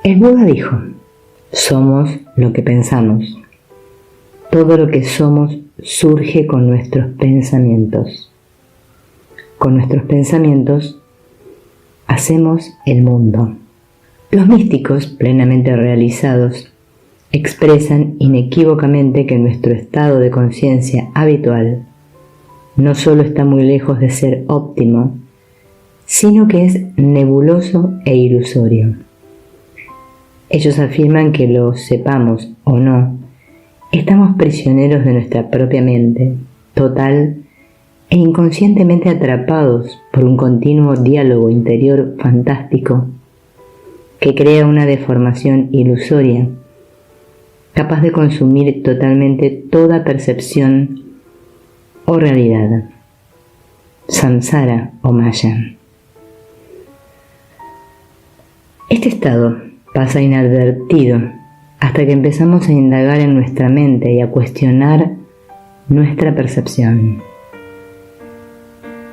El Buda dijo: somos lo que pensamos. Todo lo que somos surge con nuestros pensamientos. Con nuestros pensamientos hacemos el mundo. Los místicos plenamente realizados expresan inequívocamente que nuestro estado de conciencia habitual no solo está muy lejos de ser óptimo, sino que es nebuloso e ilusorio. Ellos afirman que lo sepamos o no, estamos prisioneros de nuestra propia mente, total e inconscientemente atrapados por un continuo diálogo interior fantástico que crea una deformación ilusoria, capaz de consumir totalmente toda percepción o realidad, samsara o maya. Este estado pasa inadvertido hasta que empezamos a indagar en nuestra mente y a cuestionar nuestra percepción.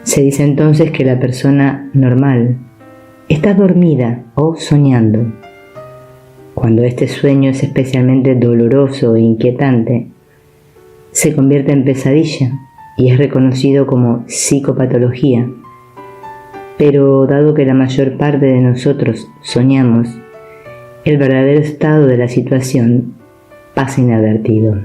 Se dice entonces que la persona normal está dormida o soñando. Cuando este sueño es especialmente doloroso e inquietante, se convierte en pesadilla y es reconocido como psicopatología. Pero dado que la mayor parte de nosotros soñamos, el verdadero estado de la situación pasa inadvertido.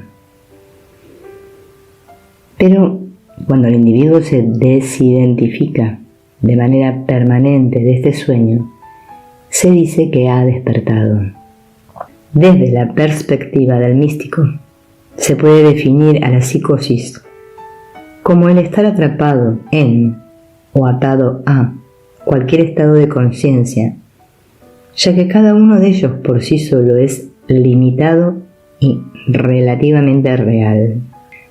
Pero cuando el individuo se desidentifica de manera permanente de este sueño, se dice que ha despertado. Desde la perspectiva del místico, se puede definir a la psicosis como el estar atrapado en o atado a cualquier estado de conciencia, ya que cada uno de ellos por sí solo es limitado y relativamente real.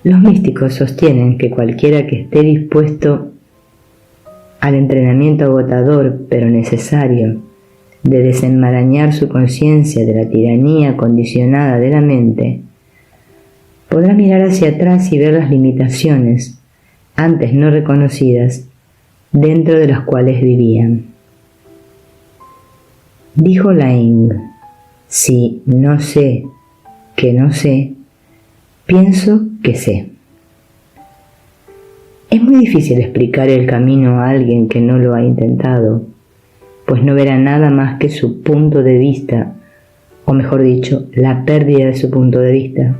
Los místicos sostienen que cualquiera que esté dispuesto al entrenamiento agotador pero necesario de desenmarañar su conciencia de la tiranía condicionada de la mente, podrá mirar hacia atrás y ver las limitaciones, antes no reconocidas, dentro de las cuales vivían. Dijo Laing: si no sé que no sé, pienso que sé. Es muy difícil explicar el camino a alguien que no lo ha intentado, pues no verá nada más que su punto de vista, o mejor dicho, la pérdida de su punto de vista.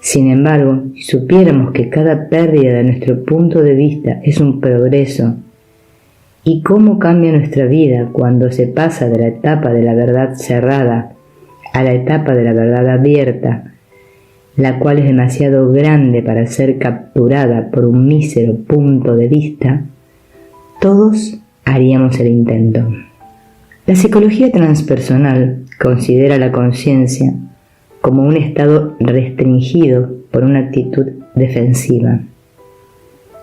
Sin embargo, si supiéramos que cada pérdida de nuestro punto de vista es un progreso, y cómo cambia nuestra vida cuando se pasa de la etapa de la verdad cerrada a la etapa de la verdad abierta, la cual es demasiado grande para ser capturada por un mísero punto de vista, todos haríamos el intento. La psicología transpersonal considera la conciencia como un estado restringido por una actitud defensiva.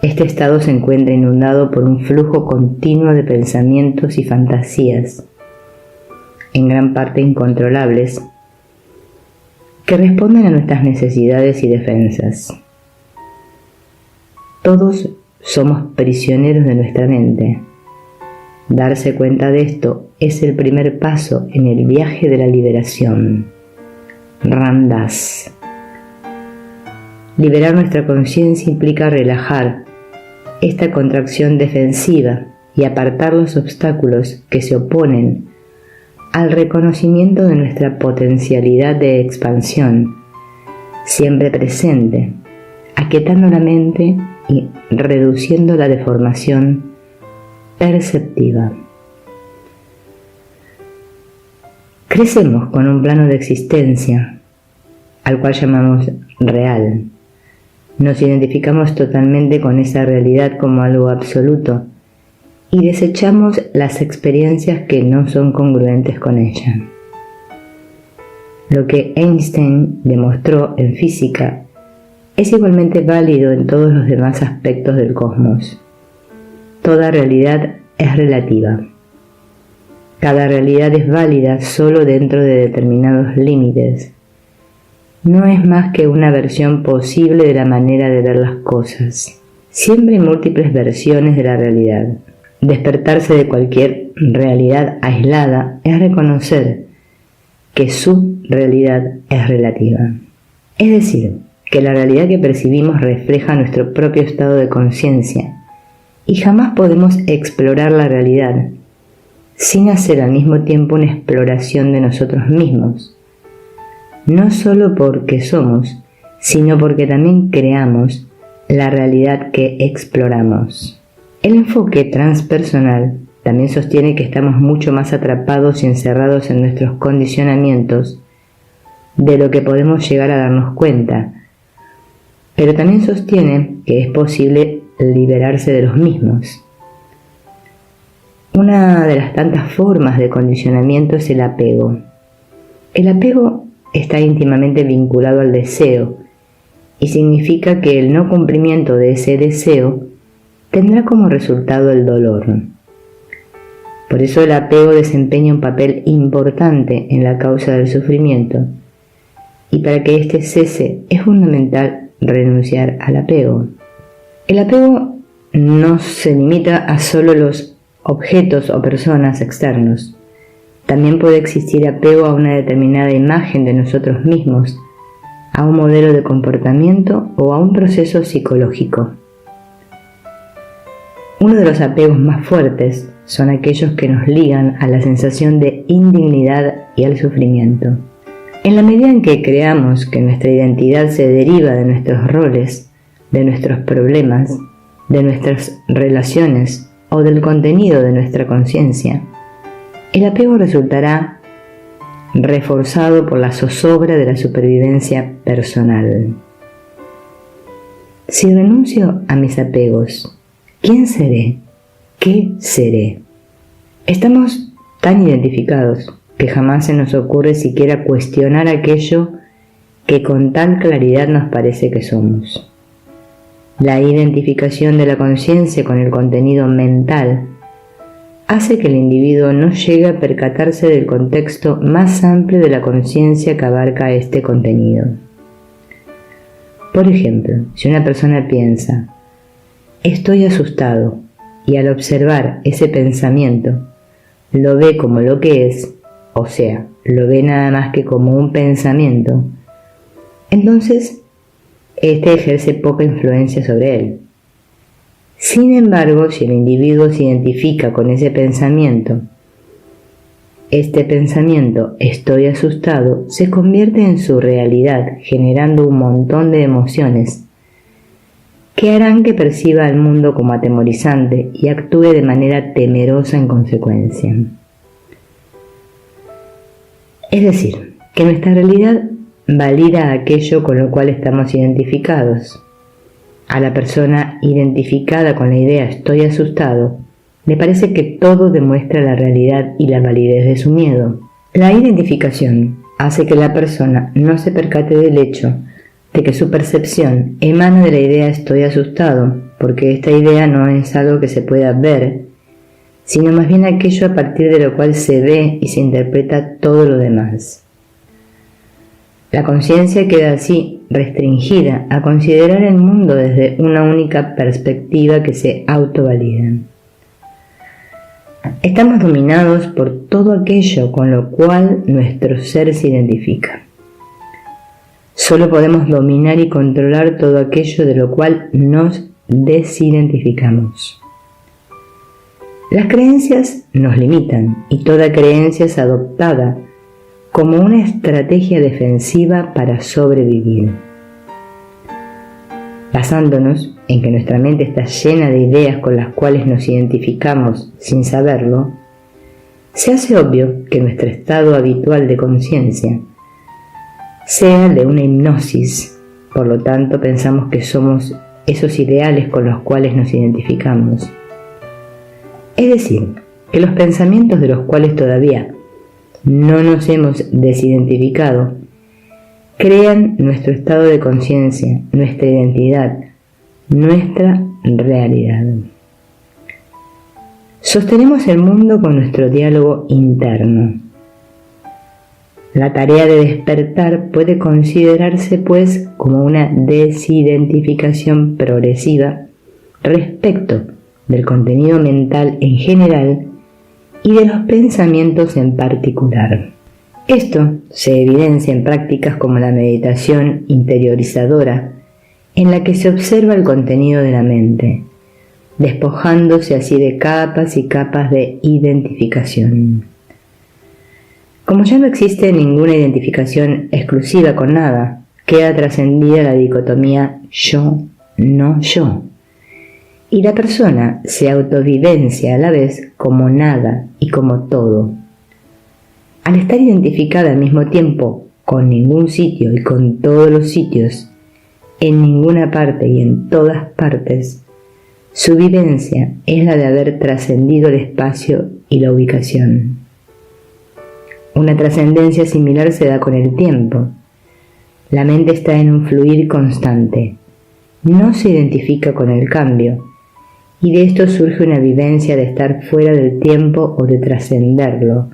Este estado se encuentra inundado por un flujo continuo de pensamientos y fantasías, en gran parte incontrolables, que responden a nuestras necesidades y defensas. Todos somos prisioneros de nuestra mente. Darse cuenta de esto es el primer paso en el viaje de la liberación. Ram Dass. Liberar nuestra conciencia implica relajar esta contracción defensiva y apartar los obstáculos que se oponen al reconocimiento de nuestra potencialidad de expansión, siempre presente, aquietando la mente y reduciendo la deformación perceptiva. Crecemos con un plano de existencia, al cual llamamos real. Nos identificamos totalmente con esa realidad como algo absoluto y desechamos las experiencias que no son congruentes con ella. Lo que Einstein demostró en física es igualmente válido en todos los demás aspectos del cosmos. Toda realidad es relativa. Cada realidad es válida solo dentro de determinados límites. No es más que una versión posible de la manera de ver las cosas. Siempre hay múltiples versiones de la realidad. Despertarse de cualquier realidad aislada es reconocer que su realidad es relativa. Es decir, que la realidad que percibimos refleja nuestro propio estado de conciencia y jamás podemos explorar la realidad sin hacer al mismo tiempo una exploración de nosotros mismos, no solo porque somos, sino porque también creamos la realidad que exploramos. El enfoque transpersonal también sostiene que estamos mucho más atrapados y encerrados en nuestros condicionamientos de lo que podemos llegar a darnos cuenta, pero también sostiene que es posible liberarse de los mismos. Una de las tantas formas de condicionamiento es el apego. El apego está íntimamente vinculado al deseo y significa que el no cumplimiento de ese deseo tendrá como resultado el dolor. Por eso el apego desempeña un papel importante en la causa del sufrimiento, y para que éste cese es fundamental renunciar al apego. El apego no se limita a solo los objetos o personas externos. También puede existir apego a una determinada imagen de nosotros mismos, a un modelo de comportamiento o a un proceso psicológico. Uno de los apegos más fuertes son aquellos que nos ligan a la sensación de indignidad y al sufrimiento. En la medida en que creamos que nuestra identidad se deriva de nuestros roles, de nuestros problemas, de nuestras relaciones o del contenido de nuestra conciencia, el apego resultará reforzado por la zozobra de la supervivencia personal. Si renuncio a mis apegos, ¿quién seré? ¿Qué seré? Estamos tan identificados que jamás se nos ocurre siquiera cuestionar aquello que con tal claridad nos parece que somos. La identificación de la conciencia con el contenido mental hace que el individuo no llegue a percatarse del contexto más amplio de la conciencia que abarca este contenido. Por ejemplo, si una persona piensa, estoy asustado, y al observar ese pensamiento, lo ve como lo que es, o sea, lo ve nada más que como un pensamiento, entonces este ejerce poca influencia sobre él. Sin embargo, si el individuo se identifica con ese pensamiento, este pensamiento, estoy asustado, se convierte en su realidad, generando un montón de emociones que harán que perciba al mundo como atemorizante y actúe de manera temerosa en consecuencia. Es decir, que nuestra realidad valida aquello con lo cual estamos identificados. A la persona identificada con la idea estoy asustado, le parece que todo demuestra la realidad y la validez de su miedo. La identificación hace que la persona no se percate del hecho de que su percepción emana de la idea estoy asustado, porque esta idea no es algo que se pueda ver, sino más bien aquello a partir de lo cual se ve y se interpreta todo lo demás. La conciencia queda así restringida a considerar el mundo desde una única perspectiva que se autovalida. Estamos dominados por todo aquello con lo cual nuestro ser se identifica. Solo podemos dominar y controlar todo aquello de lo cual nos desidentificamos. Las creencias nos limitan y toda creencia es adoptada como una estrategia defensiva para sobrevivir. Basándonos en que nuestra mente está llena de ideas con las cuales nos identificamos sin saberlo, se hace obvio que nuestro estado habitual de conciencia sea de una hipnosis, por lo tanto pensamos que somos esos ideales con los cuales nos identificamos. Es decir, que los pensamientos de los cuales todavía no nos hemos desidentificado crean nuestro estado de conciencia, nuestra identidad, nuestra realidad. Sostenemos el mundo con nuestro diálogo interno. La tarea de despertar puede considerarse, pues, como una desidentificación progresiva respecto del contenido mental en general y de los pensamientos en particular. Esto se evidencia en prácticas como la meditación interiorizadora, en la que se observa el contenido de la mente, despojándose así de capas y capas de identificación. Como ya no existe ninguna identificación exclusiva con nada, queda trascendida la dicotomía yo, no yo, y la persona se autovivencia a la vez como nada y como todo. Al estar identificada al mismo tiempo con ningún sitio y con todos los sitios, en ninguna parte y en todas partes, su vivencia es la de haber trascendido el espacio y la ubicación. Una trascendencia similar se da con el tiempo. La mente está en un fluir constante, no se identifica con el cambio, y de esto surge una vivencia de estar fuera del tiempo o de trascenderlo.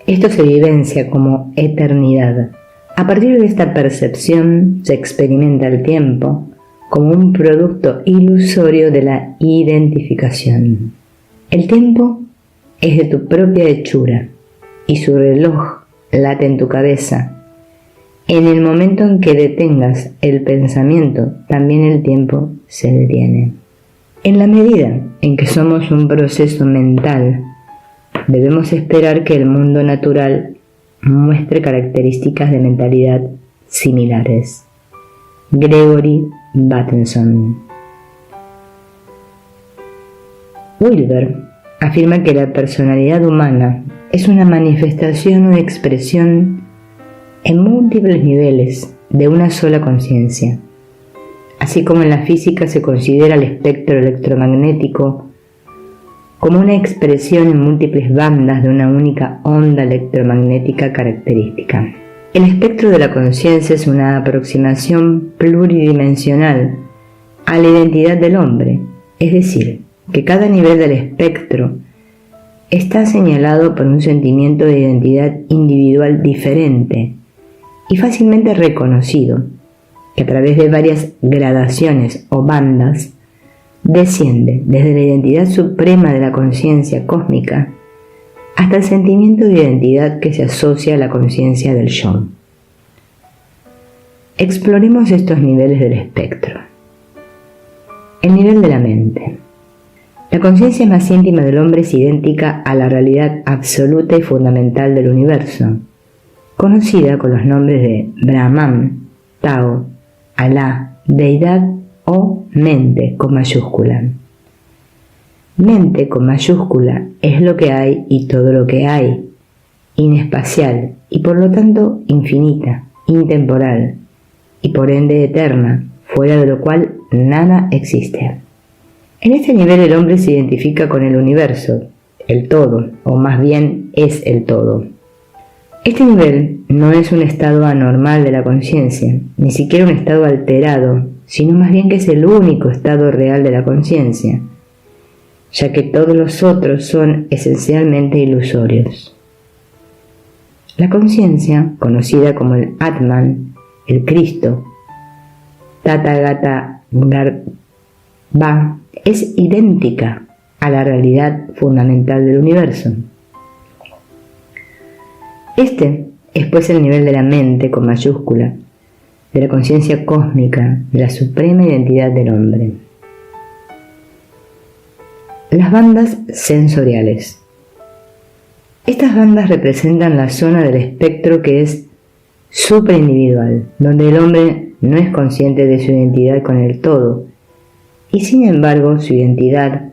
Esto se vivencia como eternidad. A partir de esta percepción se experimenta el tiempo como un producto ilusorio de la identificación. El tiempo es de tu propia hechura y su reloj late en tu cabeza. En el momento en que detengas el pensamiento, también el tiempo se detiene. En la medida en que somos un proceso mental, debemos esperar que el mundo natural muestre características de mentalidad similares. Gregory Bateson. Wilber afirma que la personalidad humana es una manifestación o expresión en múltiples niveles de una sola conciencia. Así como en la física se considera el espectro electromagnético como una expresión en múltiples bandas de una única onda electromagnética característica. El espectro de la conciencia es una aproximación pluridimensional a la identidad del hombre, es decir, que cada nivel del espectro está señalado por un sentimiento de identidad individual diferente y fácilmente reconocido, que a través de varias gradaciones o bandas desciende desde la identidad suprema de la conciencia cósmica hasta el sentimiento de identidad que se asocia a la conciencia del yo. Exploremos estos niveles del espectro. El nivel de la mente. La conciencia más íntima del hombre es idéntica a la realidad absoluta y fundamental del universo, conocida con los nombres de Brahman, Tao, Alá, Deidad o mente con mayúscula. Mente con mayúscula es lo que hay y todo lo que hay, inespacial y por lo tanto infinita, intemporal y por ende eterna, fuera de lo cual nada existe. En este nivel el hombre se identifica con el universo, el todo, o más bien es el todo. Este nivel no es un estado anormal de la conciencia, ni siquiera un estado alterado, sino más bien que es el único estado real de la conciencia, ya que todos los otros son esencialmente ilusorios. La conciencia, conocida como el Atman, el Cristo, Tathagata Garbha, es idéntica a la realidad fundamental del universo. Este es pues el nivel de la mente con mayúscula, de la conciencia cósmica, de la suprema identidad del hombre. Las bandas sensoriales. Estas bandas representan la zona del espectro que es supraindividual, donde el hombre no es consciente de su identidad con el todo, y sin embargo su identidad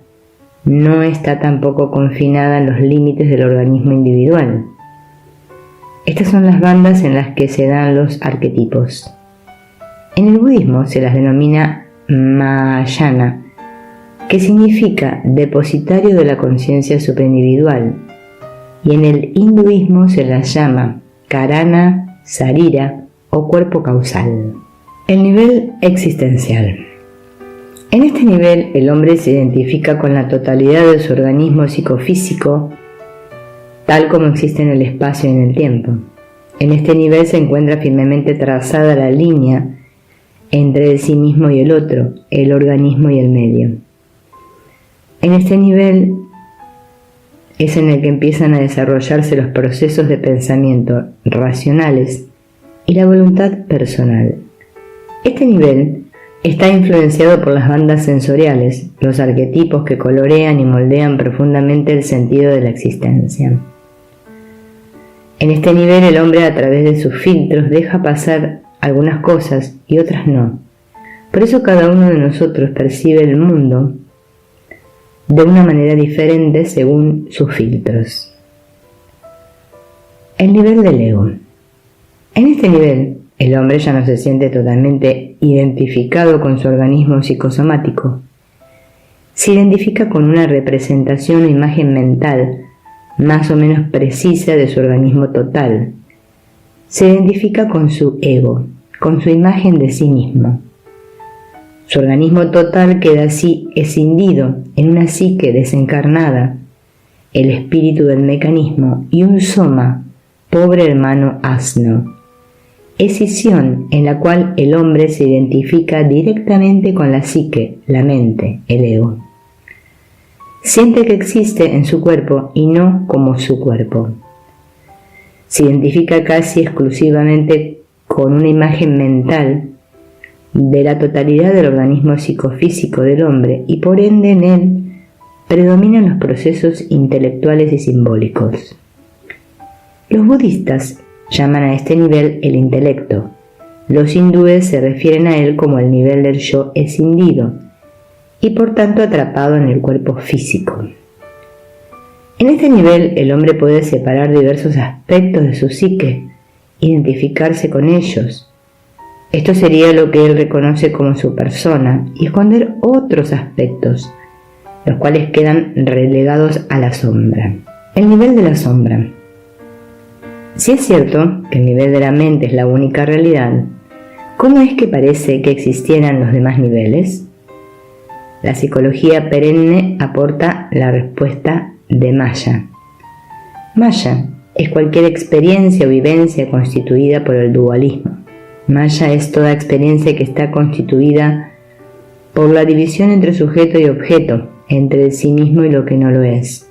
no está tampoco confinada en los límites del organismo individual. Estas son las bandas en las que se dan los arquetipos. En el budismo se las denomina Mahayana, que significa depositario de la conciencia supraindividual, y en el hinduismo se las llama Karana, Sarira o cuerpo causal. El nivel existencial. En este nivel el hombre se identifica con la totalidad de su organismo psicofísico, tal como existe en el espacio y en el tiempo. En este nivel se encuentra firmemente trazada la línea entre el sí mismo y el otro, el organismo y el medio. En este nivel, es en el que empiezan a desarrollarse los procesos de pensamiento racionales y la voluntad personal. Este nivel está influenciado por las bandas sensoriales, los arquetipos que colorean y moldean profundamente el sentido de la existencia. En este nivel el hombre, a través de sus filtros, deja pasar algunas cosas y otras no. Por eso cada uno de nosotros percibe el mundo de una manera diferente según sus filtros. El nivel del ego. En este nivel, el hombre ya no se siente totalmente identificado con su organismo psicosomático. Se identifica con una representación o imagen mental más o menos precisa de su organismo total. Se identifica con su ego, con su imagen de sí mismo. Su organismo total queda así escindido en una psique desencarnada, el espíritu del mecanismo y un soma, pobre hermano asno. Escisión en la cual el hombre se identifica directamente con la psique, la mente, el ego. Siente que existe en su cuerpo y no como su cuerpo. Se identifica casi exclusivamente con una imagen mental de la totalidad del organismo psicofísico del hombre y por ende en él predominan los procesos intelectuales y simbólicos. Los budistas llaman a este nivel el intelecto. Los hindúes se refieren a él como el nivel del yo escindido y por tanto atrapado en el cuerpo físico. En este nivel el hombre puede separar diversos aspectos de su psique, identificarse con ellos. Esto sería lo que él reconoce como su persona y esconder otros aspectos, los cuales quedan relegados a la sombra. El nivel de la sombra. Si es cierto que el nivel de la mente es la única realidad, ¿cómo es que parece que existieran los demás niveles? La psicología perenne aporta la respuesta de Maya. Maya es cualquier experiencia o vivencia constituida por el dualismo. Maya es toda experiencia que está constituida por la división entre sujeto y objeto, entre el sí mismo y lo que no lo es.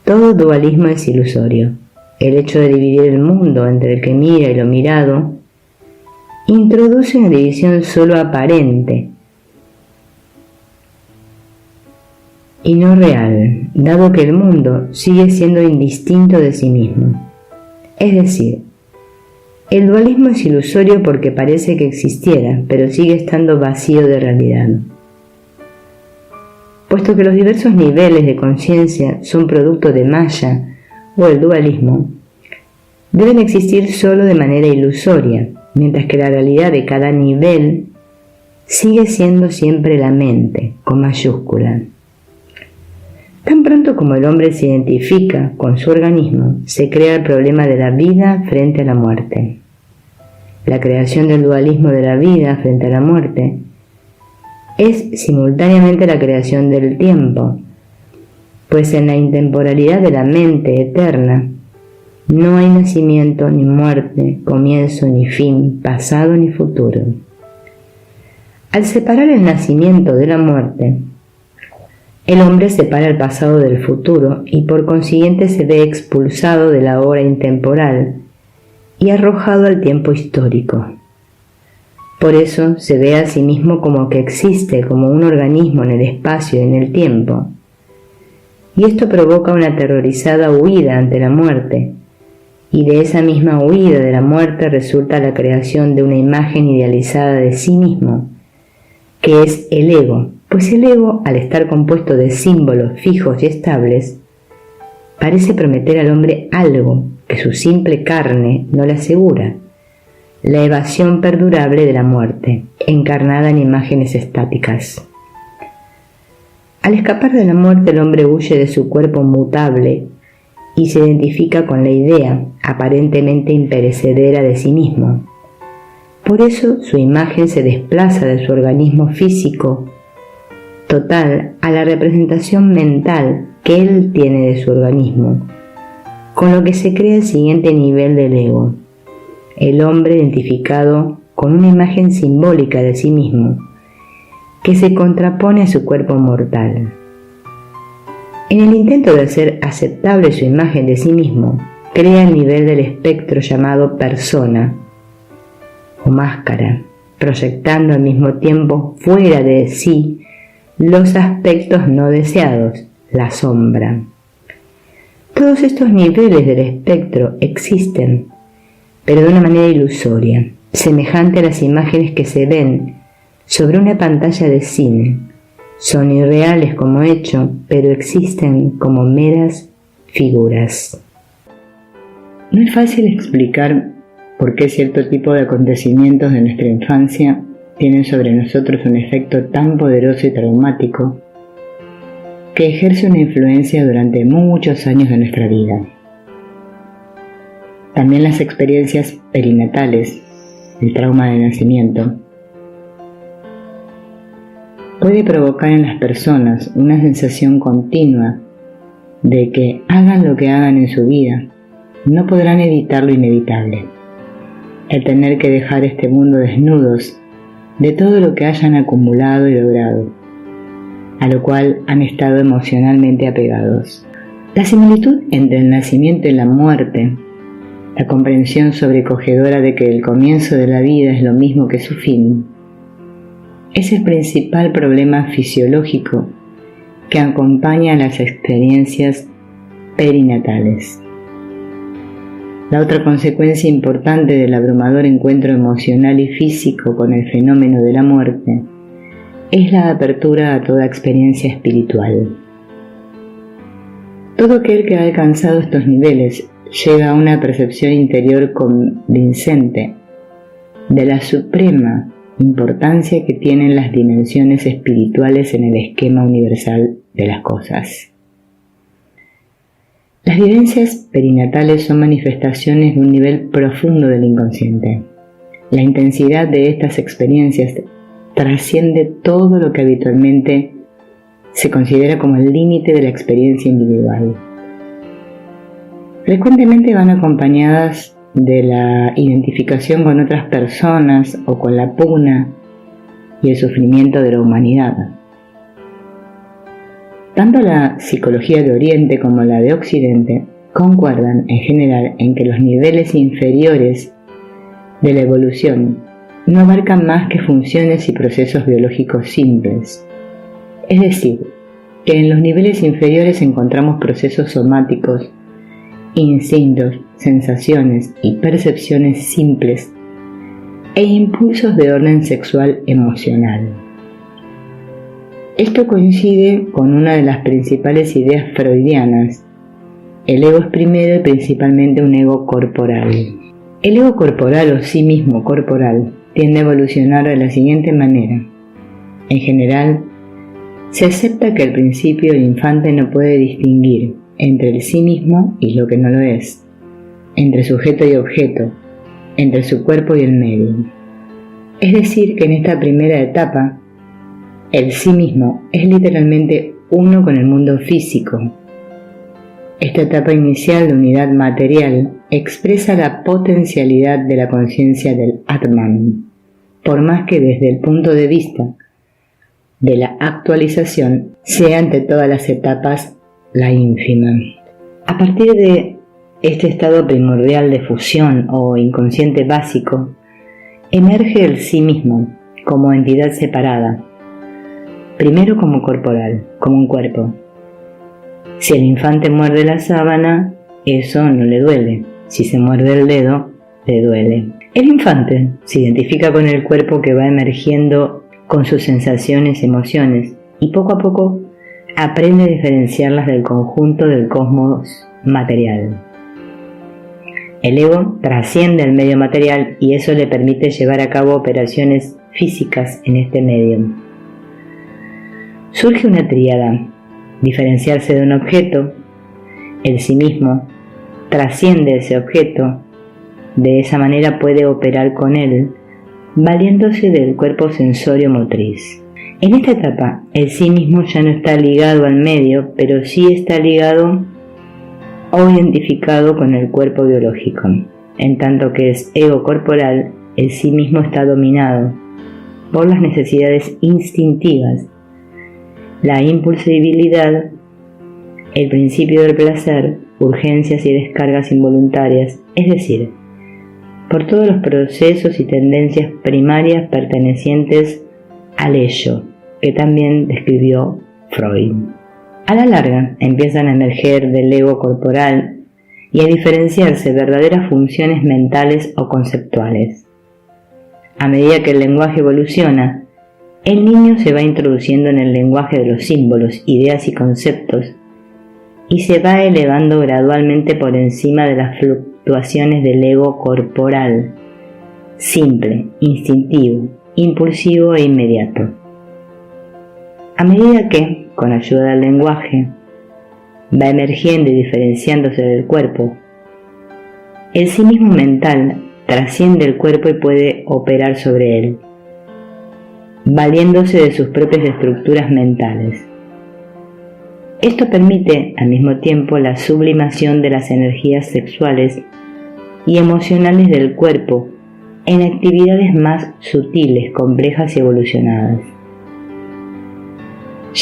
Todo dualismo es ilusorio. El hecho de dividir el mundo entre el que mira y lo mirado introduce una división solo aparente y no real, dado que el mundo sigue siendo indistinto de sí mismo. Es decir, el dualismo es ilusorio porque parece que existiera, pero sigue estando vacío de realidad. Puesto que los diversos niveles de conciencia son producto de Maya o el dualismo, deben existir solo de manera ilusoria, mientras que la realidad de cada nivel sigue siendo siempre la mente, con mayúscula. Tan pronto como el hombre se identifica con su organismo, se crea el problema de la vida frente a la muerte. La creación del dualismo de la vida frente a la muerte es simultáneamente la creación del tiempo, pues en la intemporalidad de la mente eterna no hay nacimiento ni muerte, comienzo ni fin, pasado ni futuro. Al separar el nacimiento de la muerte, el hombre separa el pasado del futuro y por consiguiente se ve expulsado de la hora intemporal y arrojado al tiempo histórico. Por eso se ve a sí mismo como que existe como un organismo en el espacio y en el tiempo. Y esto provoca una aterrorizada huida ante la muerte, y de esa misma huida de la muerte resulta la creación de una imagen idealizada de sí mismo, que es el ego, pues el ego, al estar compuesto de símbolos fijos y estables, parece prometer al hombre algo que su simple carne no le asegura: la evasión perdurable de la muerte, encarnada en imágenes estáticas. Al escapar de la muerte, el hombre huye de su cuerpo mutable y se identifica con la idea aparentemente imperecedera de sí mismo. Por eso su imagen se desplaza de su organismo físico total a la representación mental que él tiene de su organismo, con lo que se crea el siguiente nivel del ego: el hombre identificado con una imagen simbólica de sí mismo, que se contrapone a su cuerpo mortal. En el intento de hacer aceptable su imagen de sí mismo, crea el nivel del espectro llamado persona o máscara, proyectando al mismo tiempo fuera de sí los aspectos no deseados, la sombra. Todos estos niveles del espectro existen, pero de una manera ilusoria, semejante a las imágenes que se ven sobre una pantalla de cine. Son irreales como hecho, pero existen como meras figuras. No es fácil explicar por qué cierto tipo de acontecimientos de nuestra infancia tienen sobre nosotros un efecto tan poderoso y traumático que ejerce una influencia durante muchos años de nuestra vida. También las experiencias perinatales, el trauma de nacimiento, puede provocar en las personas una sensación continua de que hagan lo que hagan en su vida, no podrán evitar lo inevitable. El tener que dejar este mundo desnudos de todo lo que hayan acumulado y logrado, a lo cual han estado emocionalmente apegados. La similitud entre el nacimiento y la muerte, la comprensión sobrecogedora de que el comienzo de la vida es lo mismo que su fin, es el principal problema fisiológico que acompaña a las experiencias perinatales. La otra consecuencia importante del abrumador encuentro emocional y físico con el fenómeno de la muerte es la apertura a toda experiencia espiritual. Todo aquel que ha alcanzado estos niveles llega a una percepción interior convincente de la suprema importancia que tienen las dimensiones espirituales en el esquema universal de las cosas. Las vivencias perinatales son manifestaciones de un nivel profundo del inconsciente. La intensidad de estas experiencias trasciende todo lo que habitualmente se considera como el límite de la experiencia individual. Frecuentemente van acompañadas de la identificación con otras personas o con la pugna y el sufrimiento de la humanidad. Tanto la psicología de Oriente como la de Occidente concuerdan en general en que los niveles inferiores de la evolución no abarcan más que funciones y procesos biológicos simples. Es decir, que en los niveles inferiores encontramos procesos somáticos, instintos, sensaciones y percepciones simples e impulsos de orden sexual emocional. Esto coincide con una de las principales ideas freudianas. El ego es primero y principalmente un ego corporal. El ego corporal o sí mismo corporal tiende a evolucionar de la siguiente manera. En general, se acepta que al principio el infante no puede distinguir entre el sí mismo y lo que no lo es, entre sujeto y objeto, entre su cuerpo y el medio. Es decir, que en esta primera etapa, el sí mismo es literalmente uno con el mundo físico. Esta etapa inicial de unidad material expresa la potencialidad de la conciencia del Atman, por más que desde el punto de vista de la actualización sea ante todas las etapas la ínfima. A partir de este estado primordial de fusión o inconsciente básico, emerge el sí mismo como entidad separada, primero como corporal, como un cuerpo. Si el infante muerde la sábana, eso no le duele. Si se muerde el dedo, le duele. El infante se identifica con el cuerpo que va emergiendo con sus sensaciones y emociones, y poco a poco aprende a diferenciarlas del conjunto del cosmos material. El ego trasciende el medio material y eso le permite llevar a cabo operaciones físicas en este medio. Surge una tríada: diferenciarse de un objeto, el sí mismo trasciende ese objeto, de esa manera puede operar con él, valiéndose del cuerpo sensorio motriz. En esta etapa, el sí mismo ya no está ligado al medio, pero sí está ligado o identificado con el cuerpo biológico. En tanto que es ego corporal, el sí mismo está dominado por las necesidades instintivas, la impulsibilidad el principio del placer, urgencias y descargas involuntarias, es decir, por todos los procesos y tendencias primarias pertenecientes al ello, que también describió Freud. A la larga empiezan a emerger del ego corporal y a diferenciarse verdaderas funciones mentales o conceptuales. A medida que el lenguaje evoluciona, el niño se va introduciendo en el lenguaje de los símbolos, ideas y conceptos, y se va elevando gradualmente por encima de las fluctuaciones del ego corporal, simple, instintivo, impulsivo e inmediato. A medida que, con ayuda del lenguaje, va emergiendo y diferenciándose del cuerpo, el sí mismo mental trasciende el cuerpo y puede operar sobre él, valiéndose de sus propias estructuras mentales. Esto permite al mismo tiempo la sublimación de las energías sexuales y emocionales del cuerpo en actividades más sutiles, complejas y evolucionadas.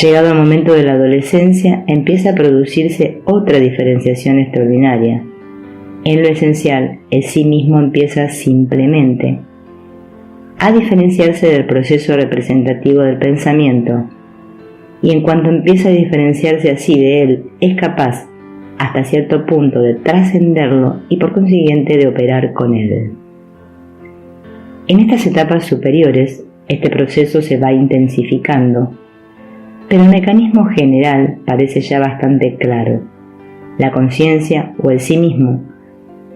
Llegado el momento de la adolescencia, empieza a producirse otra diferenciación extraordinaria. En lo esencial, el sí mismo empieza simplemente a diferenciarse del proceso representativo del pensamiento, y en cuanto empieza a diferenciarse así de él, es capaz, hasta cierto punto, de trascenderlo y por consiguiente de operar con él. En estas etapas superiores, este proceso se va intensificando, pero el mecanismo general parece ya bastante claro. La conciencia, o el sí mismo,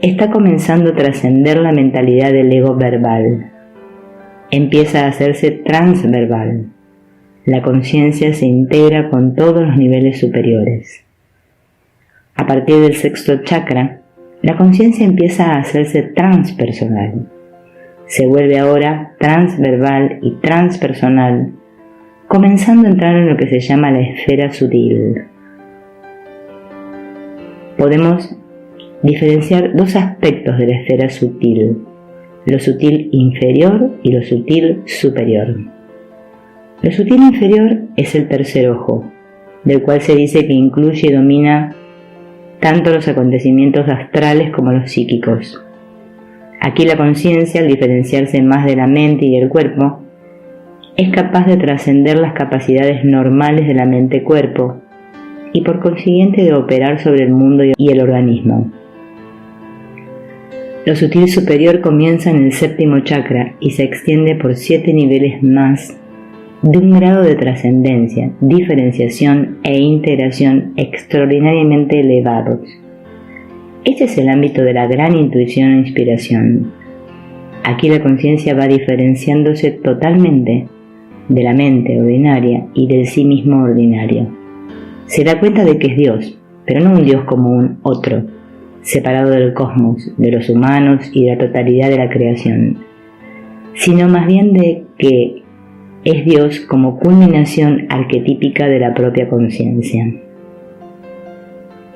está comenzando a trascender la mentalidad del ego verbal. Empieza a hacerse transverbal. La conciencia se integra con todos los niveles superiores. A partir del sexto chakra, la conciencia empieza a hacerse transpersonal. Se vuelve ahora transverbal y transpersonal, comenzando a entrar en lo que se llama la esfera sutil. Podemos diferenciar dos aspectos de la esfera sutil: lo sutil inferior y lo sutil superior. Lo sutil inferior es el tercer ojo, del cual se dice que incluye y domina tanto los acontecimientos astrales como los psíquicos. Aquí la conciencia, al diferenciarse más de la mente y del cuerpo, es capaz de trascender las capacidades normales de la mente-cuerpo y por consiguiente de operar sobre el mundo y el organismo. Lo sutil superior comienza en el séptimo chakra y se extiende por 7 niveles más, de un grado de trascendencia, diferenciación e integración extraordinariamente elevados. Este es el ámbito de la gran intuición e inspiración. Aquí la conciencia va diferenciándose totalmente de la mente ordinaria y del sí mismo ordinario. Se da cuenta de que es Dios, pero no un Dios como un otro, separado del cosmos, de los humanos y de la totalidad de la creación, sino más bien de que es Dios como culminación arquetípica de la propia conciencia.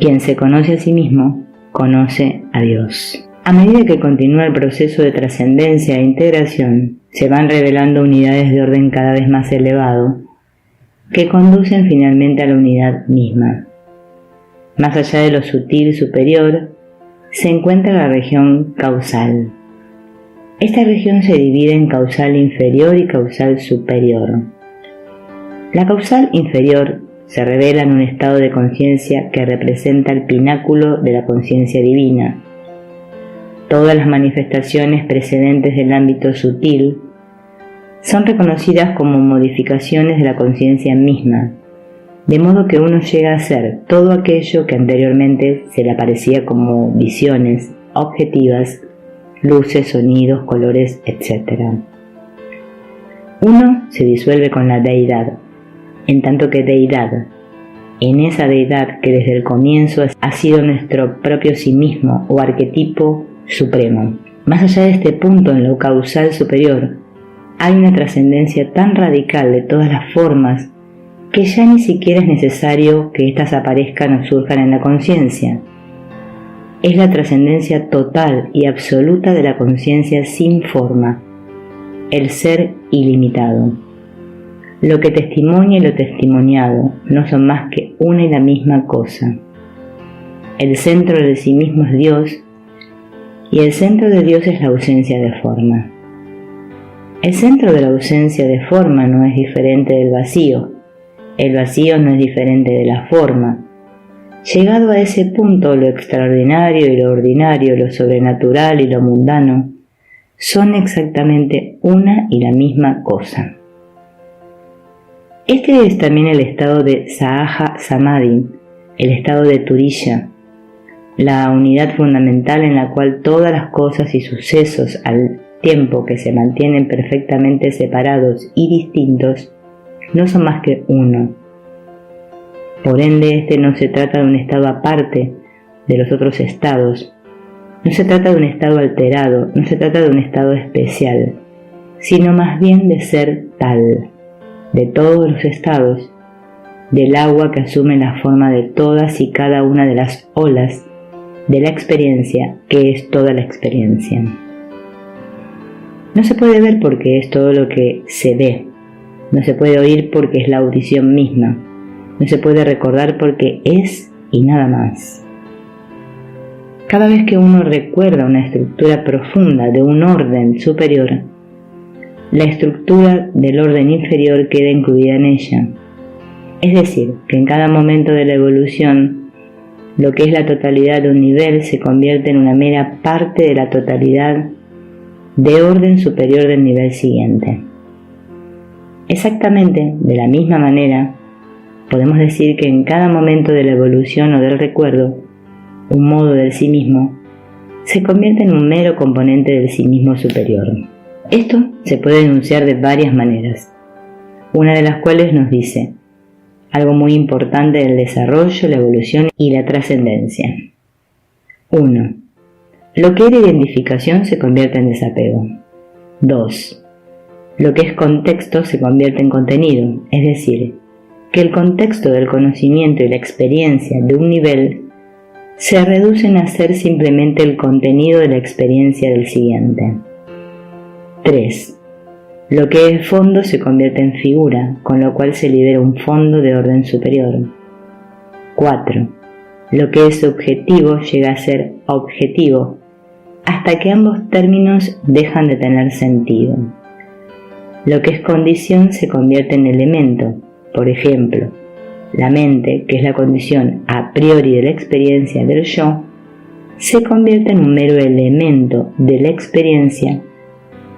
Quien se conoce a sí mismo, conoce a Dios. A medida que continúa el proceso de trascendencia e integración, se van revelando unidades de orden cada vez más elevado, que conducen finalmente a la unidad misma. Más allá de lo sutil superior, se encuentra la región causal. Esta región se divide en causal inferior y causal superior. La causal inferior se revela en un estado de conciencia que representa el pináculo de la conciencia divina. Todas las manifestaciones precedentes del ámbito sutil son reconocidas como modificaciones de la conciencia misma, de modo que uno llega a ser todo aquello que anteriormente se le aparecía como visiones objetivas, luces, sonidos, colores, etc. Uno se disuelve con la deidad, en tanto que deidad, en esa deidad que desde el comienzo ha sido nuestro propio sí mismo o arquetipo supremo. Más allá de este punto en lo causal superior, hay una trascendencia tan radical de todas las formas que ya ni siquiera es necesario que éstas aparezcan o surjan en la conciencia. Es la trascendencia total y absoluta de la conciencia sin forma, el ser ilimitado. Lo que testimonia y lo testimoniado no son más que una y la misma cosa. El centro de sí mismo es Dios, y el centro de Dios es la ausencia de forma. El centro de la ausencia de forma no es diferente del vacío. El vacío no es diferente de la forma. Llegado a ese punto, lo extraordinario y lo ordinario, lo sobrenatural y lo mundano, son exactamente una y la misma cosa. Este es también el estado de Sahaja Samadhi, el estado de Turiya, la unidad fundamental en la cual todas las cosas y sucesos al tiempo que se mantienen perfectamente separados y distintos, no son más que uno. Por ende, este no se trata de un estado aparte de los otros estados, no se trata de un estado alterado, no se trata de un estado especial, sino más bien de ser tal, de todos los estados, del agua que asume la forma de todas y cada una de las olas de la experiencia, que es toda la experiencia. No se puede ver porque es todo lo que se ve, no se puede oír porque es la audición misma, no se puede recordar porque es y nada más. Cada vez que uno recuerda una estructura profunda de un orden superior, la estructura del orden inferior queda incluida en ella. Es decir, que en cada momento de la evolución, lo que es la totalidad de un nivel se convierte en una mera parte de la totalidad de orden superior del nivel siguiente. Exactamente de la misma manera, podemos decir que en cada momento de la evolución o del recuerdo, un modo del sí mismo, se convierte en un mero componente del sí mismo superior. Esto se puede enunciar de varias maneras, una de las cuales nos dice algo muy importante del desarrollo, la evolución y la trascendencia. 1. Lo que era identificación se convierte en desapego. 2. Lo que es contexto se convierte en contenido, es decir, que el contexto del conocimiento y la experiencia de un nivel se reducen a ser simplemente el contenido de la experiencia del siguiente. 3. Lo que es fondo se convierte en figura, con lo cual se libera un fondo de orden superior. 4. Lo que es objetivo llega a ser objetivo, hasta que ambos términos dejan de tener sentido. Lo que es condición se convierte en elemento, por ejemplo, la mente, que es la condición a priori de la experiencia del yo, se convierte en un mero elemento de la experiencia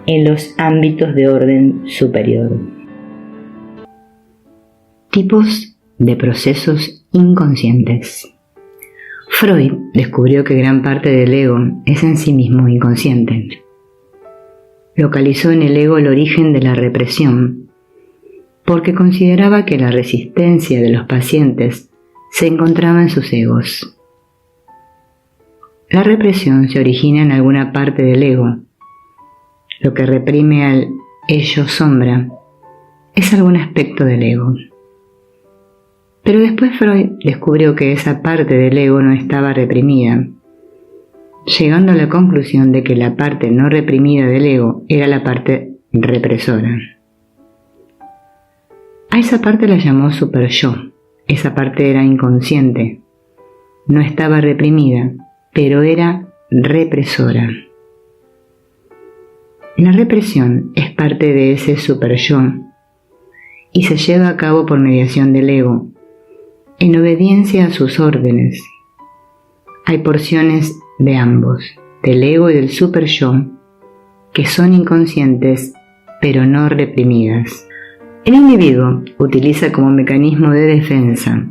en los ámbitos de orden superior. Tipos de procesos inconscientes. Freud descubrió que gran parte del ego es en sí mismo inconsciente. Localizó en el ego el origen de la represión, porque consideraba que la resistencia de los pacientes se encontraba en sus egos. La represión se origina en alguna parte del ego. Lo que reprime al ello sombra es algún aspecto del ego. Pero después Freud descubrió que esa parte del ego no estaba reprimida, llegando a la conclusión de que la parte no reprimida del ego era la parte represora. A esa parte la llamó superyo. Esa parte era inconsciente, no estaba reprimida, pero era represora. La represión es parte de ese superyo y se lleva a cabo por mediación del ego, en obediencia a sus órdenes. Hay porciones de ambos, del ego y del superyo, que son inconscientes pero no reprimidas. El individuo utiliza como mecanismo de defensa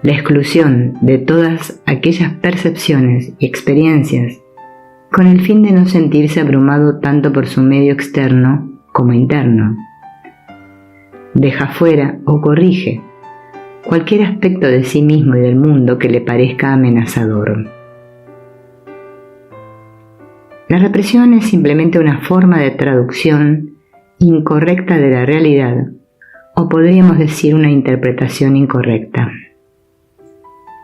la exclusión de todas aquellas percepciones y experiencias con el fin de no sentirse abrumado tanto por su medio externo como interno. Deja fuera o corrige cualquier aspecto de sí mismo y del mundo que le parezca amenazador. La represión es simplemente una forma de traducción incorrecta de la realidad, o podríamos decir una interpretación incorrecta.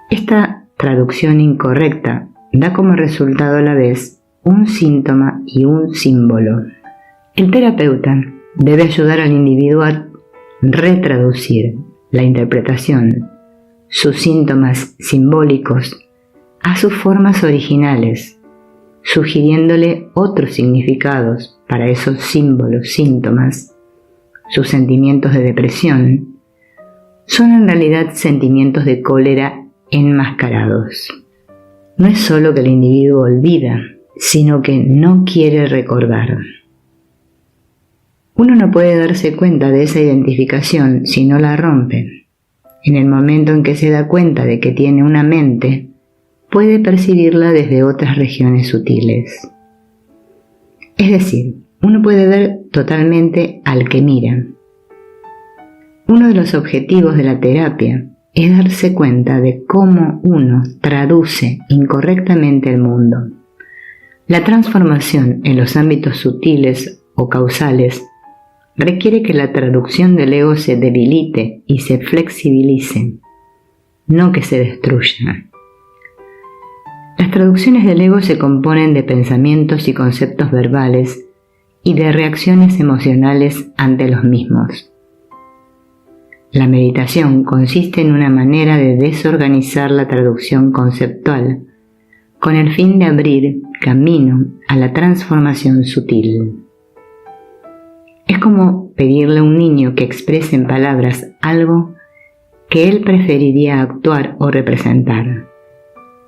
Esta traducción incorrecta da como resultado a la vez un síntoma y un símbolo. El terapeuta debe ayudar al individuo a retraducir la interpretación sus síntomas simbólicos a sus formas originales, sugiriéndole otros significados para esos símbolos, síntomas. Sus sentimientos de depresión son en realidad sentimientos de cólera enmascarados. No es solo que el individuo olvida, sino que no quiere recordar. Uno no puede darse cuenta de esa identificación si no la rompe. En el momento en que se da cuenta de que tiene una mente, puede percibirla desde otras regiones sutiles. Es decir, uno puede ver totalmente al que mira. Uno de los objetivos de la terapia es darse cuenta de cómo uno traduce incorrectamente el mundo. La transformación en los ámbitos sutiles o causales requiere que la traducción del ego se debilite y se flexibilice, no que se destruya. Las traducciones del ego se componen de pensamientos y conceptos verbales y de reacciones emocionales ante los mismos. La meditación consiste en una manera de desorganizar la traducción conceptual, con el fin de abrir camino a la transformación sutil. Es como pedirle a un niño que exprese en palabras algo que él preferiría actuar o representar.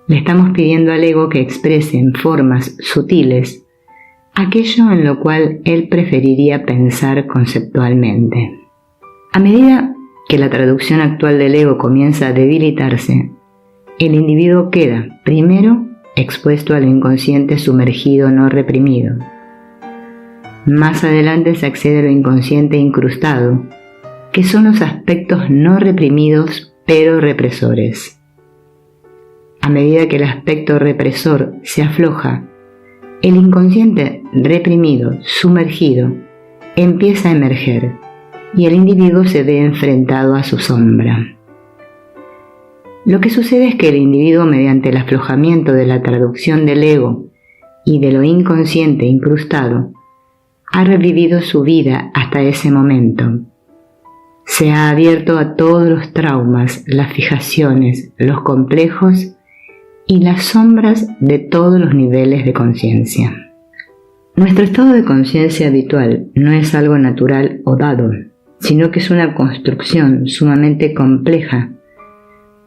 Le estamos pidiendo al ego que exprese en formas sutiles aquello en lo cual él preferiría pensar conceptualmente. A medida que la traducción actual del ego comienza a debilitarse, el individuo queda, primero, expuesto al inconsciente sumergido no reprimido. Más adelante se accede a lo inconsciente incrustado, que son los aspectos no reprimidos pero represores. A medida que el aspecto represor se afloja, el inconsciente reprimido, sumergido, empieza a emerger y el individuo se ve enfrentado a su sombra. Lo que sucede es que el individuo, mediante el aflojamiento de la traducción del ego y de lo inconsciente incrustado, ha revivido su vida hasta ese momento. Se ha abierto a todos los traumas, las fijaciones, los complejos y las sombras de todos los niveles de conciencia. Nuestro estado de conciencia habitual no es algo natural o dado, sino que es una construcción sumamente compleja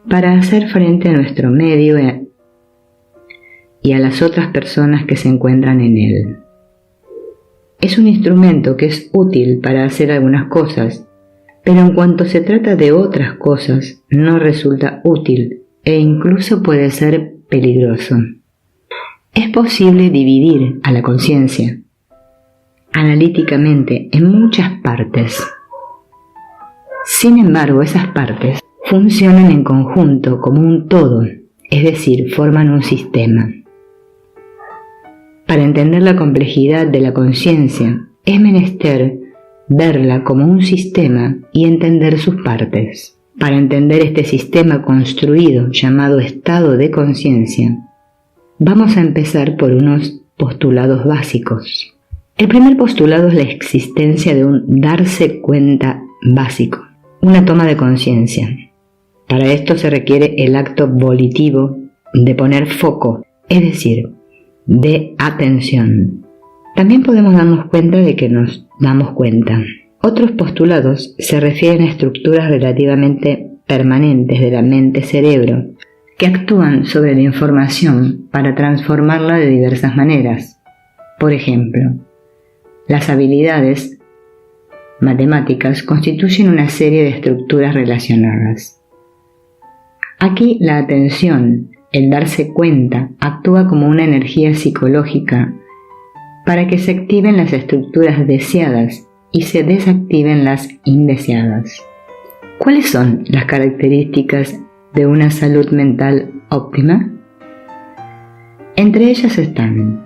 para hacer frente a nuestro medio y a las otras personas que se encuentran en él. Es un instrumento que es útil para hacer algunas cosas, pero en cuanto se trata de otras cosas no resulta útil e incluso puede ser peligroso. Es posible dividir a la conciencia analíticamente en muchas partes. Sin embargo, esas partes funcionan en conjunto como un todo, es decir, forman un sistema. Para entender la complejidad de la conciencia, es menester verla como un sistema y entender sus partes. Para entender este sistema construido llamado estado de conciencia, vamos a empezar por unos postulados básicos. El primer postulado es la existencia de un darse cuenta básico, una toma de conciencia. Para esto se requiere el acto volitivo de poner foco, es decir, de atención. También podemos darnos cuenta de que nos damos cuenta. Otros postulados se refieren a estructuras relativamente permanentes de la mente-cerebro que actúan sobre la información para transformarla de diversas maneras. Por ejemplo, las habilidades matemáticas constituyen una serie de estructuras relacionadas. Aquí la atención, el darse cuenta, actúa como una energía psicológica para que se activen las estructuras deseadas y se desactiven las indeseadas. ¿Cuáles son las características de una salud mental óptima? Entre ellas están: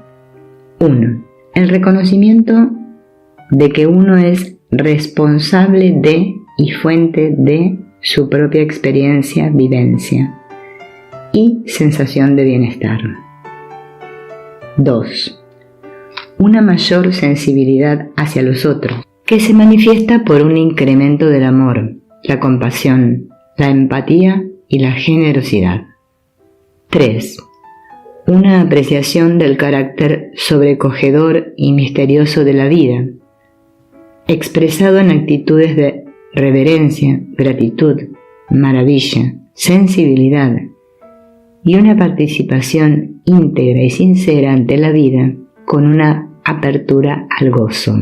1. El reconocimiento de que uno es responsable de y fuente de su propia experiencia, vivencia y sensación de bienestar. 2. Una mayor sensibilidad hacia los otros, que se manifiesta por un incremento del amor, la compasión, la empatía y la generosidad. 3. Una apreciación del carácter sobrecogedor y misterioso de la vida, expresado en actitudes de reverencia, gratitud, maravilla, sensibilidad y una participación íntegra y sincera ante la vida con una apertura al gozo.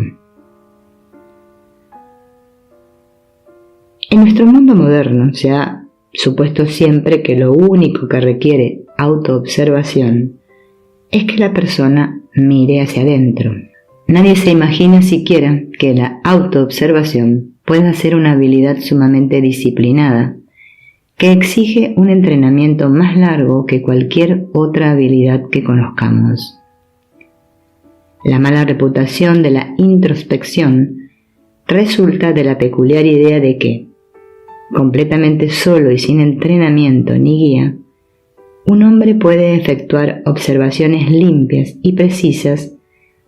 En nuestro mundo moderno se ha supuesto siempre que lo único que requiere autoobservación es que la persona mire hacia adentro. Nadie se imagina siquiera que la autoobservación pueda ser una habilidad sumamente disciplinada, que exige un entrenamiento más largo que cualquier otra habilidad que conozcamos. La mala reputación de la introspección resulta de la peculiar idea de que, completamente solo y sin entrenamiento ni guía, un hombre puede efectuar observaciones limpias y precisas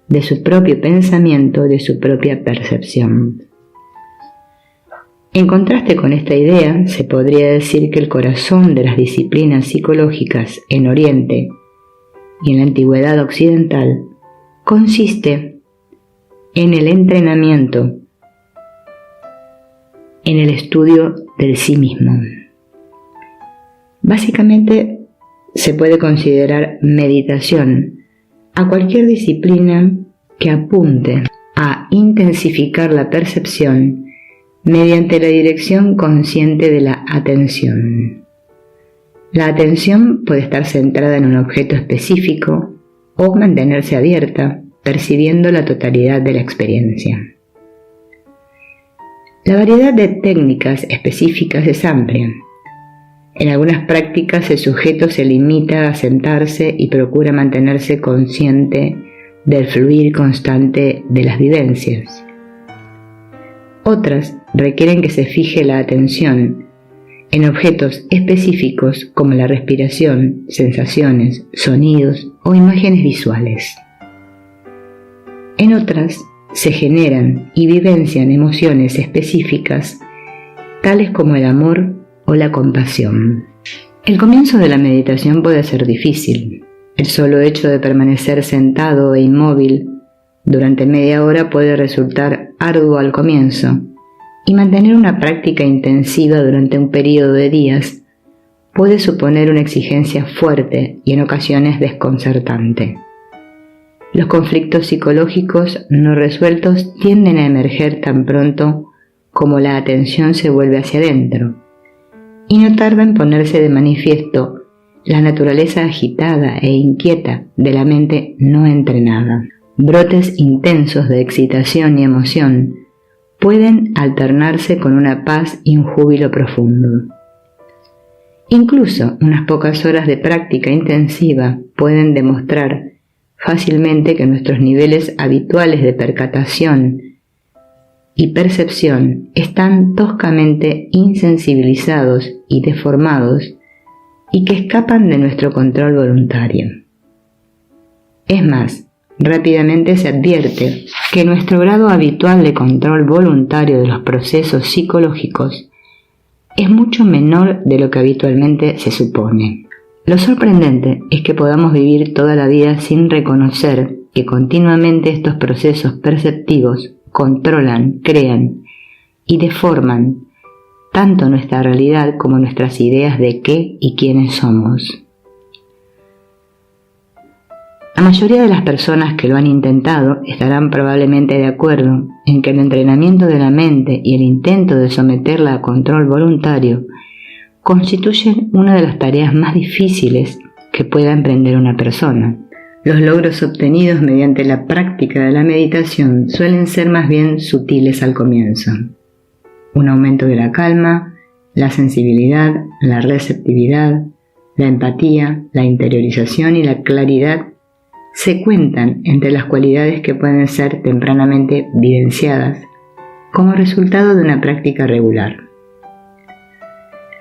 de su propio pensamiento, de su propia percepción. En contraste con esta idea, se podría decir que el corazón de las disciplinas psicológicas en Oriente y en la antigüedad occidental consiste en el entrenamiento, en el estudio del sí mismo. Básicamente se puede considerar meditación a cualquier disciplina que apunte a intensificar la percepción mediante la dirección consciente de la atención. La atención puede estar centrada en un objeto específico o mantenerse abierta, percibiendo la totalidad de la experiencia. La variedad de técnicas específicas es amplia. En algunas prácticas el sujeto se limita a sentarse y procura mantenerse consciente del fluir constante de las vivencias. Otras requieren que se fije la atención en objetos específicos como la respiración, sensaciones, sonidos o imágenes visuales. En otras se generan y vivencian emociones específicas, tales como el amor o la compasión. El comienzo de la meditación puede ser difícil. El solo hecho de permanecer sentado e inmóvil durante media hora puede resultar arduo al comienzo, y mantener una práctica intensiva durante un periodo de días puede suponer una exigencia fuerte y en ocasiones desconcertante. Los conflictos psicológicos no resueltos tienden a emerger tan pronto como la atención se vuelve hacia adentro, y no tarda en ponerse de manifiesto la naturaleza agitada e inquieta de la mente no entrenada. Brotes intensos de excitación y emoción pueden alternarse con una paz y un júbilo profundo. Incluso unas pocas horas de práctica intensiva pueden demostrar fácilmente que nuestros niveles habituales de percatación y percepción están toscamente insensibilizados y deformados y que escapan de nuestro control voluntario. Es más, rápidamente se advierte que nuestro grado habitual de control voluntario de los procesos psicológicos es mucho menor de lo que habitualmente se supone. Lo sorprendente es que podamos vivir toda la vida sin reconocer que continuamente estos procesos perceptivos controlan, crean y deforman tanto nuestra realidad como nuestras ideas de qué y quiénes somos. La mayoría de las personas que lo han intentado estarán probablemente de acuerdo en que el entrenamiento de la mente y el intento de someterla a control voluntario constituyen una de las tareas más difíciles que pueda emprender una persona. Los logros obtenidos mediante la práctica de la meditación suelen ser más bien sutiles al comienzo. Un aumento de la calma, la sensibilidad, la receptividad, la empatía, la interiorización y la claridad se cuentan entre las cualidades que pueden ser tempranamente vivenciadas como resultado de una práctica regular.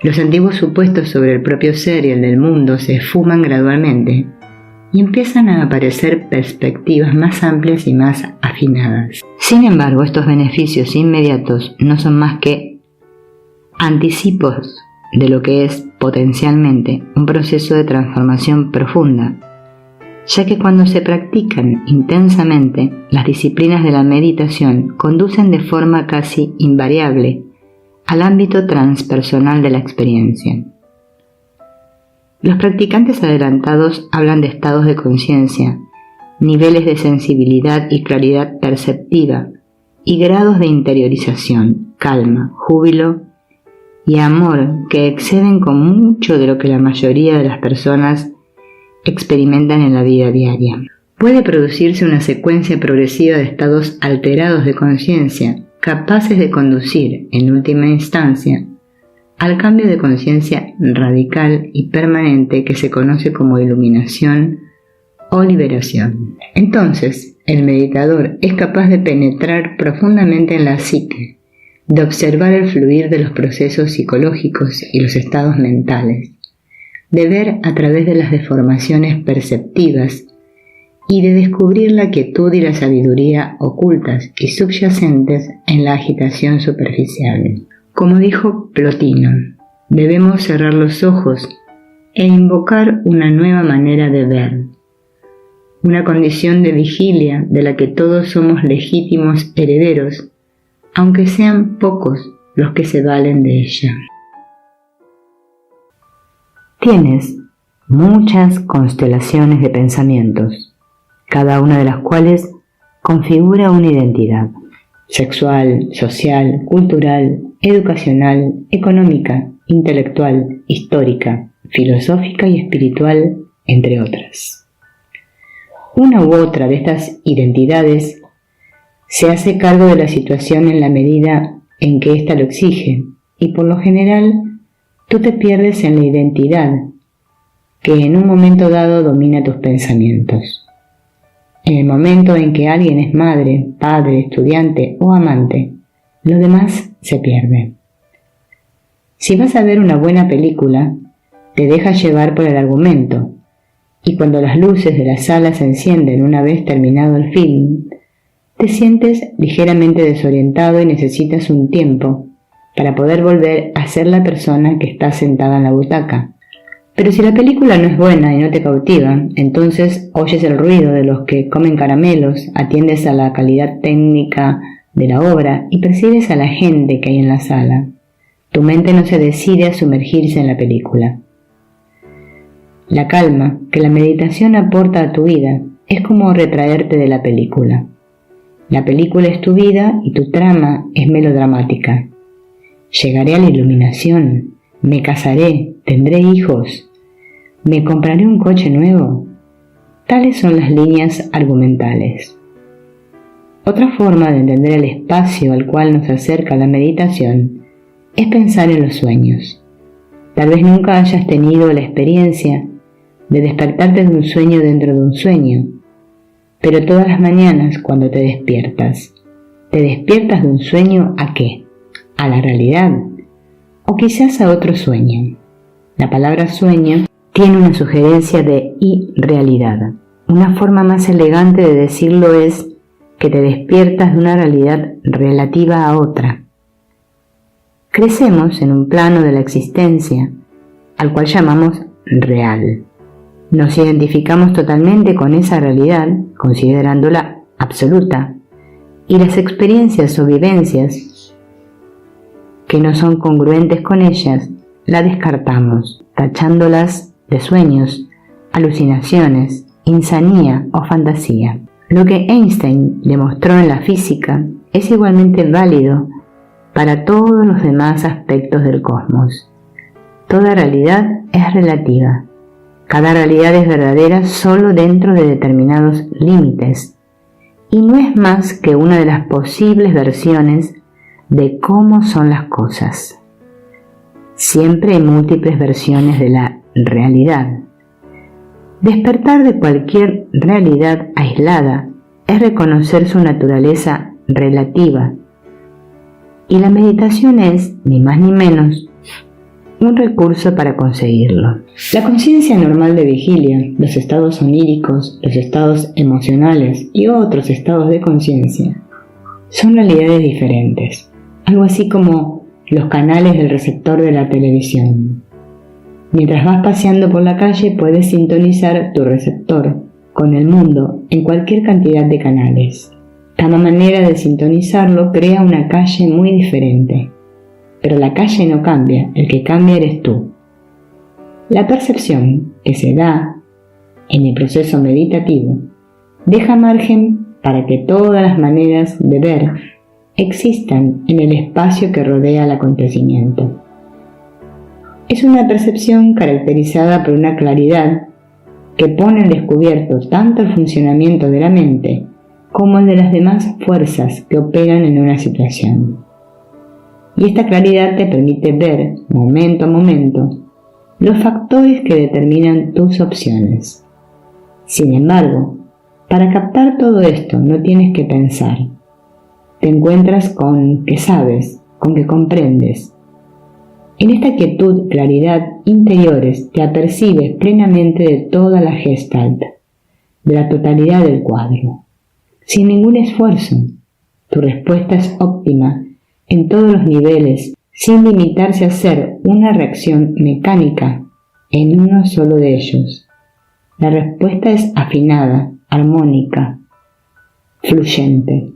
Los antiguos supuestos sobre el propio ser y el del mundo se esfuman gradualmente y empiezan a aparecer perspectivas más amplias y más afinadas. Sin embargo, estos beneficios inmediatos no son más que anticipos de lo que es potencialmente un proceso de transformación profunda, ya que cuando se practican intensamente, las disciplinas de la meditación conducen de forma casi invariable al ámbito transpersonal de la experiencia. Los practicantes adelantados hablan de estados de conciencia, niveles de sensibilidad y claridad perceptiva, y grados de interiorización, calma, júbilo y amor que exceden con mucho de lo que la mayoría de las personas experimentan en la vida diaria. Puede producirse una secuencia progresiva de estados alterados de conciencia, capaces de conducir, en última instancia, al cambio de conciencia radical y permanente que se conoce como iluminación o liberación. Entonces, el meditador es capaz de penetrar profundamente en la psique, de observar el fluir de los procesos psicológicos y los estados mentales, de ver a través de las deformaciones perceptivas y de descubrir la quietud y la sabiduría ocultas y subyacentes en la agitación superficial. Como dijo Plotino, debemos cerrar los ojos e invocar una nueva manera de ver, una condición de vigilia de la que todos somos legítimos herederos, aunque sean pocos los que se valen de ella. Tienes muchas constelaciones de pensamientos, cada una de las cuales configura una identidad sexual, social, cultural, educacional, económica, intelectual, histórica, filosófica y espiritual, entre otras. Una u otra de estas identidades se hace cargo de la situación en la medida en que ésta lo exige, y por lo general tú te pierdes en la identidad que en un momento dado domina tus pensamientos. En el momento en que alguien es madre, padre, estudiante o amante, lo demás se pierde. Si vas a ver una buena película, te dejas llevar por el argumento, y cuando las luces de la sala se encienden una vez terminado el film, te sientes ligeramente desorientado y necesitas un tiempo para poder volver a ser la persona que está sentada en la butaca. Pero si la película no es buena y no te cautiva, entonces oyes el ruido de los que comen caramelos, atiendes a la calidad técnica de la obra y percibes a la gente que hay en la sala. Tu mente no se decide a sumergirse en la película. La calma que la meditación aporta a tu vida es como retraerte de la película. La película es tu vida y tu trama es melodramática. Llegaré a la iluminación, me casaré, tendré hijos, me compraré un coche nuevo. Tales son las líneas argumentales. Otra forma de entender el espacio al cual nos acerca la meditación es pensar en los sueños. Tal vez nunca hayas tenido la experiencia de despertarte de un sueño dentro de un sueño, pero todas las mañanas cuando te despiertas de un sueño ¿a qué? ¿A la realidad? O quizás a otro sueño. La palabra sueño tiene una sugerencia de irrealidad. Una forma más elegante de decirlo es que te despiertas de una realidad relativa a otra. Crecemos en un plano de la existencia, al cual llamamos real. Nos identificamos totalmente con esa realidad, considerándola absoluta, y las experiencias o vivencias que no son congruentes con ellas, la descartamos, tachándolas de sueños, alucinaciones, insanía o fantasía. Lo que Einstein demostró en la física es igualmente válido para todos los demás aspectos del cosmos. Toda realidad es relativa. Cada realidad es verdadera solo dentro de determinados límites y no es más que una de las posibles versiones de cómo son las cosas. Siempre hay múltiples versiones de la realidad. Despertar de cualquier realidad aislada es reconocer su naturaleza relativa, y la meditación es, ni más ni menos, un recurso para conseguirlo. La conciencia normal de vigilia, los estados oníricos, los estados emocionales y otros estados de conciencia son realidades diferentes, algo así como los canales del receptor de la televisión. Mientras vas paseando por la calle puedes sintonizar tu receptor con el mundo en cualquier cantidad de canales. Cada manera de sintonizarlo crea una calle muy diferente. Pero la calle no cambia, el que cambia eres tú. La percepción que se da en el proceso meditativo deja margen para que todas las maneras de ver existan en el espacio que rodea el acontecimiento. Es una percepción caracterizada por una claridad que pone al descubierto tanto el funcionamiento de la mente como el de las demás fuerzas que operan en una situación. Y esta claridad te permite ver, momento a momento, los factores que determinan tus opciones. Sin embargo, para captar todo esto no tienes que pensar. Te encuentras con que sabes, con que comprendes. En esta quietud, claridad interiores te apercibes plenamente de toda la gestalt, de la totalidad del cuadro. Sin ningún esfuerzo, tu respuesta es óptima en todos los niveles, sin limitarse a ser una reacción mecánica en uno solo de ellos. La respuesta es afinada, armónica, fluyente.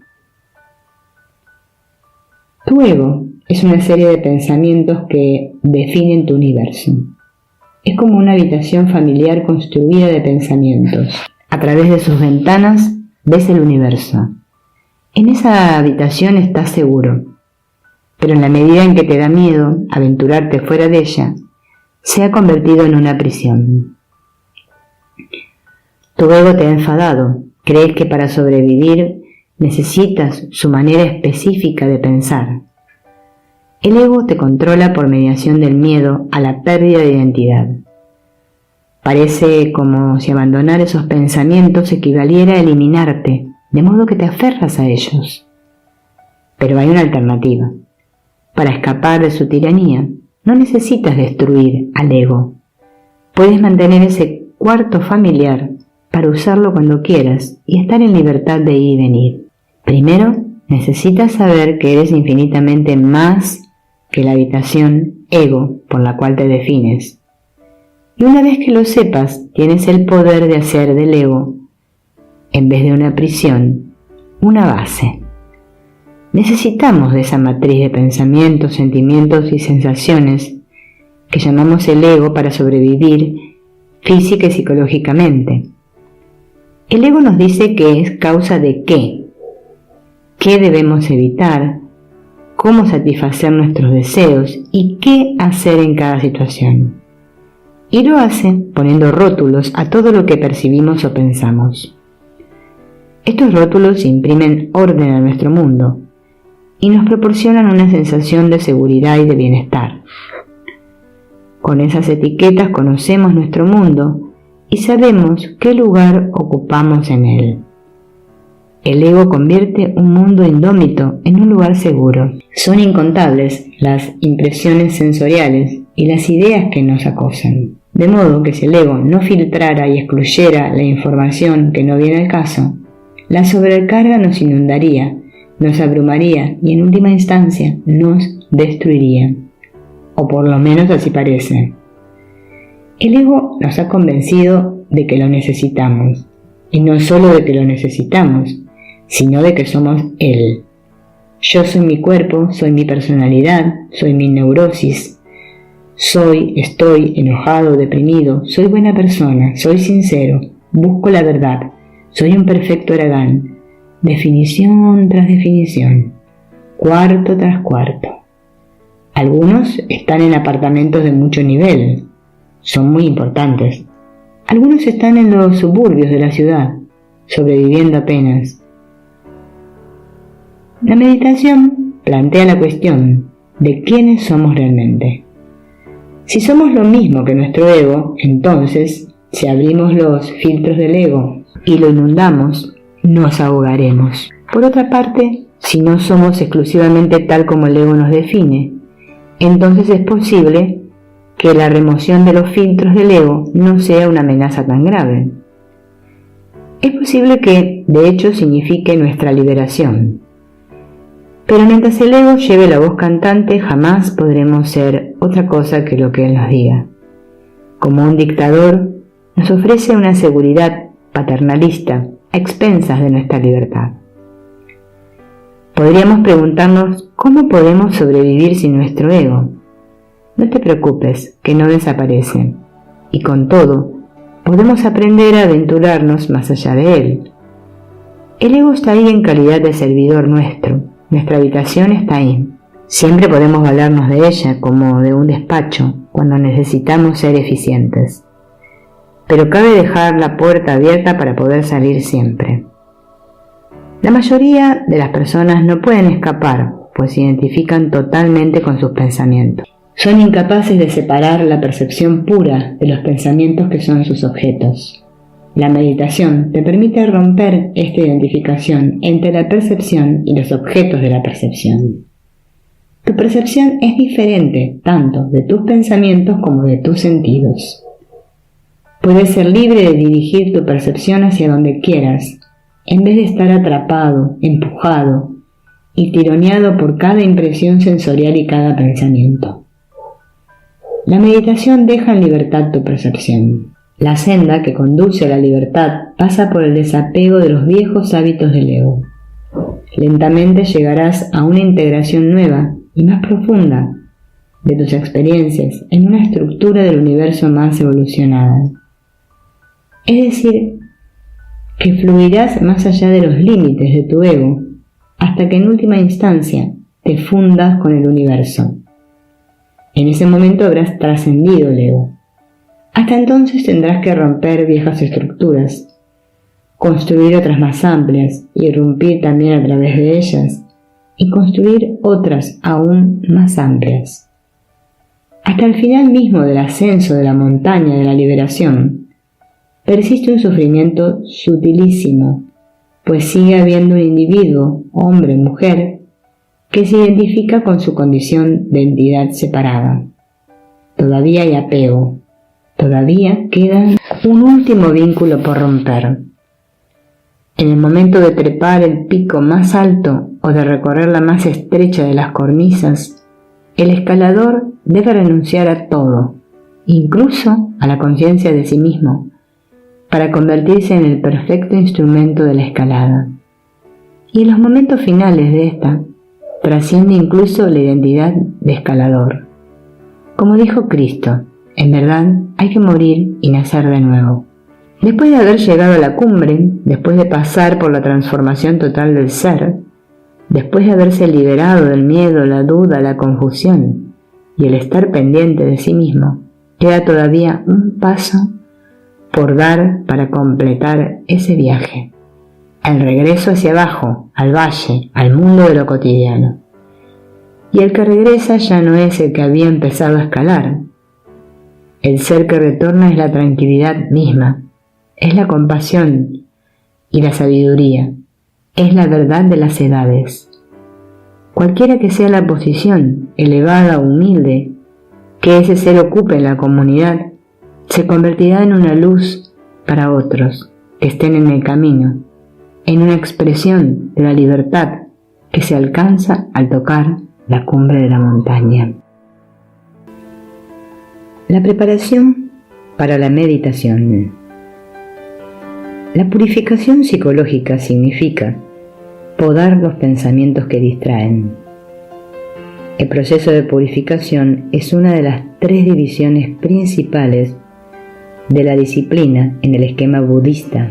Tu ego es una serie de pensamientos que definen tu universo. Es como una habitación familiar construida de pensamientos. A través de sus ventanas ves el universo. En esa habitación estás seguro, pero en la medida en que te da miedo aventurarte fuera de ella, se ha convertido en una prisión. Tu ego te ha enfadado, crees que para sobrevivir necesitas su manera específica de pensar. El ego te controla por mediación del miedo a la pérdida de identidad. Parece como si abandonar esos pensamientos equivaliera a eliminarte, de modo que te aferras a ellos. Pero hay una alternativa. Para escapar de su tiranía, no necesitas destruir al ego. Puedes mantener ese cuarto familiar para usarlo cuando quieras y estar en libertad de ir y venir. Primero, necesitas saber que eres infinitamente más que la habitación ego por la cual te defines. Y una vez que lo sepas, tienes el poder de hacer del ego, en vez de una prisión, una base. Necesitamos de esa matriz de pensamientos, sentimientos y sensaciones que llamamos el ego para sobrevivir física y psicológicamente. El ego nos dice que es causa de qué debemos evitar, cómo satisfacer nuestros deseos y qué hacer en cada situación. Y lo hace poniendo rótulos a todo lo que percibimos o pensamos. Estos rótulos imprimen orden a nuestro mundo y nos proporcionan una sensación de seguridad y de bienestar. Con esas etiquetas conocemos nuestro mundo y sabemos qué lugar ocupamos en él. El ego convierte un mundo indómito en un lugar seguro. Son incontables las impresiones sensoriales y las ideas que nos acosan. De modo que si el ego no filtrara y excluyera la información que no viene al caso, la sobrecarga nos inundaría, nos abrumaría y en última instancia nos destruiría. O por lo menos así parece. El ego nos ha convencido de que lo necesitamos. Y no solo de que lo necesitamos, sino de que somos él. Yo soy mi cuerpo, soy mi personalidad, soy mi neurosis. Estoy enojado, deprimido, soy buena persona, soy sincero, busco la verdad, soy un perfecto Aragán. Definición tras definición, cuarto tras cuarto. Algunos están en apartamentos de mucho nivel, son muy importantes. Algunos están en los suburbios de la ciudad, sobreviviendo apenas. La meditación plantea la cuestión de quiénes somos realmente. Si somos lo mismo que nuestro ego, entonces, si abrimos los filtros del ego y lo inundamos, nos ahogaremos. Por otra parte, si no somos exclusivamente tal como el ego nos define, entonces es posible que la remoción de los filtros del ego no sea una amenaza tan grave. Es posible que, de hecho, signifique nuestra liberación. Pero mientras el ego lleve la voz cantante, jamás podremos ser otra cosa que lo que él nos diga. como un dictador, nos ofrece una seguridad paternalista a expensas de nuestra libertad. Podríamos preguntarnos cómo podemos sobrevivir sin nuestro ego. No te preocupes, que no desaparece, y con todo, podemos aprender a aventurarnos más allá de él. El ego está ahí en calidad de servidor nuestro, nuestra habitación está ahí. Siempre podemos valernos de ella como de un despacho cuando necesitamos ser eficientes. Pero cabe dejar la puerta abierta para poder salir siempre. La mayoría de las personas no pueden escapar, pues se identifican totalmente con sus pensamientos. Son incapaces de separar la percepción pura de los pensamientos que son sus objetos. La meditación te permite romper esta identificación entre la percepción y los objetos de la percepción. Tu percepción es diferente tanto de tus pensamientos como de tus sentidos. Puedes ser libre de dirigir tu percepción hacia donde quieras, en vez de estar atrapado, empujado y tironeado por cada impresión sensorial y cada pensamiento. La meditación deja en libertad tu percepción. La senda que conduce a la libertad pasa por el desapego de los viejos hábitos del ego. Lentamente llegarás a una integración nueva y más profunda de tus experiencias en una estructura del universo más evolucionada. Es decir, que fluirás más allá de los límites de tu ego hasta que en última instancia te fundas con el universo. En ese momento habrás trascendido el ego. Hasta entonces tendrás que romper viejas estructuras, construir otras más amplias, irrumpir también a través de ellas y construir otras aún más amplias. Hasta el final mismo del ascenso de la montaña de la liberación, persiste un sufrimiento sutilísimo, pues sigue habiendo un individuo, hombre o mujer, que se identifica con su condición de entidad separada. Todavía hay apego, todavía queda un último vínculo por romper. En el momento de trepar el pico más alto o de recorrer la más estrecha de las cornisas, el escalador debe renunciar a todo, incluso a la conciencia de sí mismo, para convertirse en el perfecto instrumento de la escalada. Y en los momentos finales de esta, trasciende incluso la identidad de escalador. Como dijo Cristo, en verdad hay que morir y nacer de nuevo. Después de haber llegado a la cumbre, después de pasar por la transformación total del ser, después de haberse liberado del miedo, la duda, la confusión y el estar pendiente de sí mismo, queda todavía un paso por dar para completar ese viaje. El regreso hacia abajo, al valle, al mundo de lo cotidiano. Y el que regresa ya no es el que había empezado a escalar. El ser que retorna es la tranquilidad misma, es la compasión y la sabiduría, es la verdad de las edades. Cualquiera que sea la posición, elevada o humilde, que ese ser ocupe en la comunidad, se convertirá en una luz para otros que estén en el camino, en una expresión de la libertad que se alcanza al tocar la cumbre de la montaña. La preparación para la meditación. La purificación psicológica significa podar los pensamientos que distraen. El proceso de purificación es una de las 3 divisiones principales de la disciplina en el esquema budista.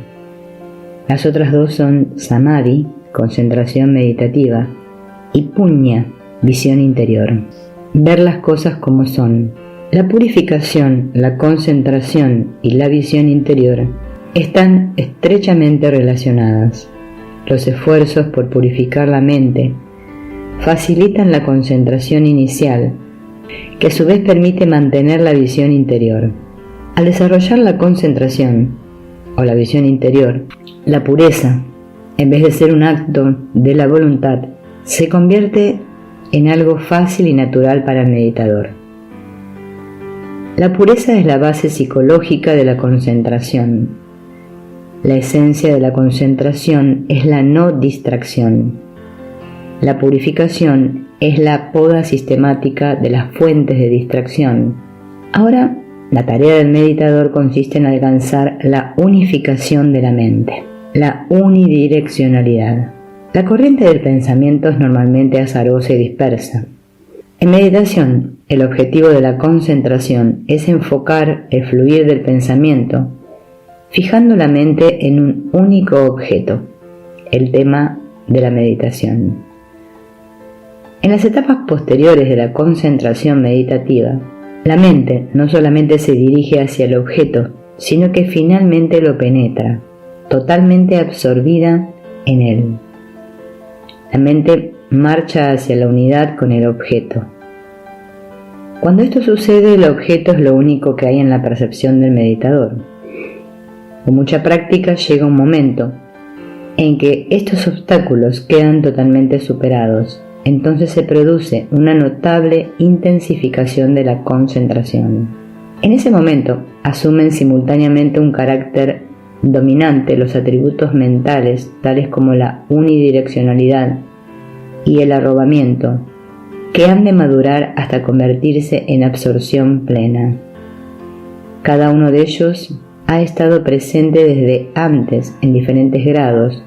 Las otras 2 son samadhi, concentración meditativa, y puña, visión interior, ver las cosas como son. La purificación, la concentración y la visión interior están estrechamente relacionadas. Los esfuerzos por purificar la mente facilitan la concentración inicial, que a su vez permite mantener la visión interior. Al desarrollar la concentración o la visión interior, la pureza, en vez de ser un acto de la voluntad, se convierte en algo fácil y natural para el meditador. La pureza es la base psicológica de la concentración. La esencia de la concentración es la no distracción. La purificación es la poda sistemática de las fuentes de distracción. Ahora La tarea del meditador consiste en alcanzar la unificación de la mente, la unidireccionalidad. La corriente del pensamiento es normalmente azarosa y dispersa. En meditación, el objetivo de la concentración es enfocar el fluir del pensamiento, fijando la mente en un único objeto, el tema de la meditación. En las etapas posteriores de la concentración meditativa, la mente no solamente se dirige hacia el objeto, sino que finalmente lo penetra, totalmente absorbida en él. La mente marcha hacia la unidad con el objeto. Cuando esto sucede, el objeto es lo único que hay en la percepción del meditador. Con mucha práctica llega un momento en que estos obstáculos quedan totalmente superados. Entonces se produce una notable intensificación de la concentración. En ese momento asumen simultáneamente un carácter dominante los atributos mentales tales como la unidireccionalidad y el arrobamiento, que han de madurar hasta convertirse en absorción plena. Cada uno de ellos ha estado presente desde antes en diferentes grados,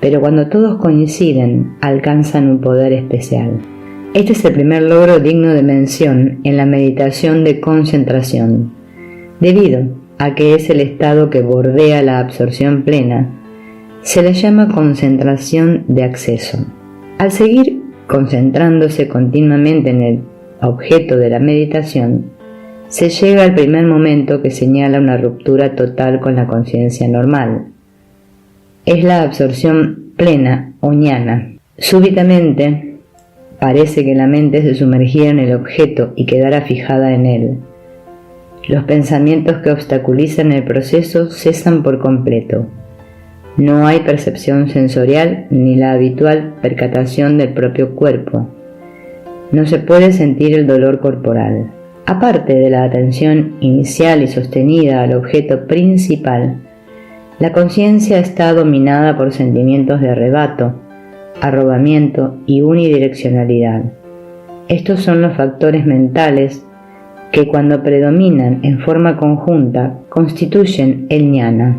pero cuando todos coinciden, alcanzan un poder especial. Este es el primer logro digno de mención en la meditación de concentración, debido a que es el estado que bordea la absorción plena. Se le llama concentración de acceso. Al seguir concentrándose continuamente en el objeto de la meditación, se llega al primer momento que señala una ruptura total con la conciencia normal. Es la absorción plena o jnana. Súbitamente parece que la mente se sumergiera en el objeto y quedara fijada en él. Los pensamientos que obstaculizan el proceso cesan por completo. No hay percepción sensorial ni la habitual percatación del propio cuerpo. No se puede sentir el dolor corporal. Aparte de la atención inicial y sostenida al objeto principal, la conciencia está dominada por sentimientos de arrebato, arrobamiento y unidireccionalidad. Estos son los factores mentales que, cuando predominan en forma conjunta, constituyen el jnana.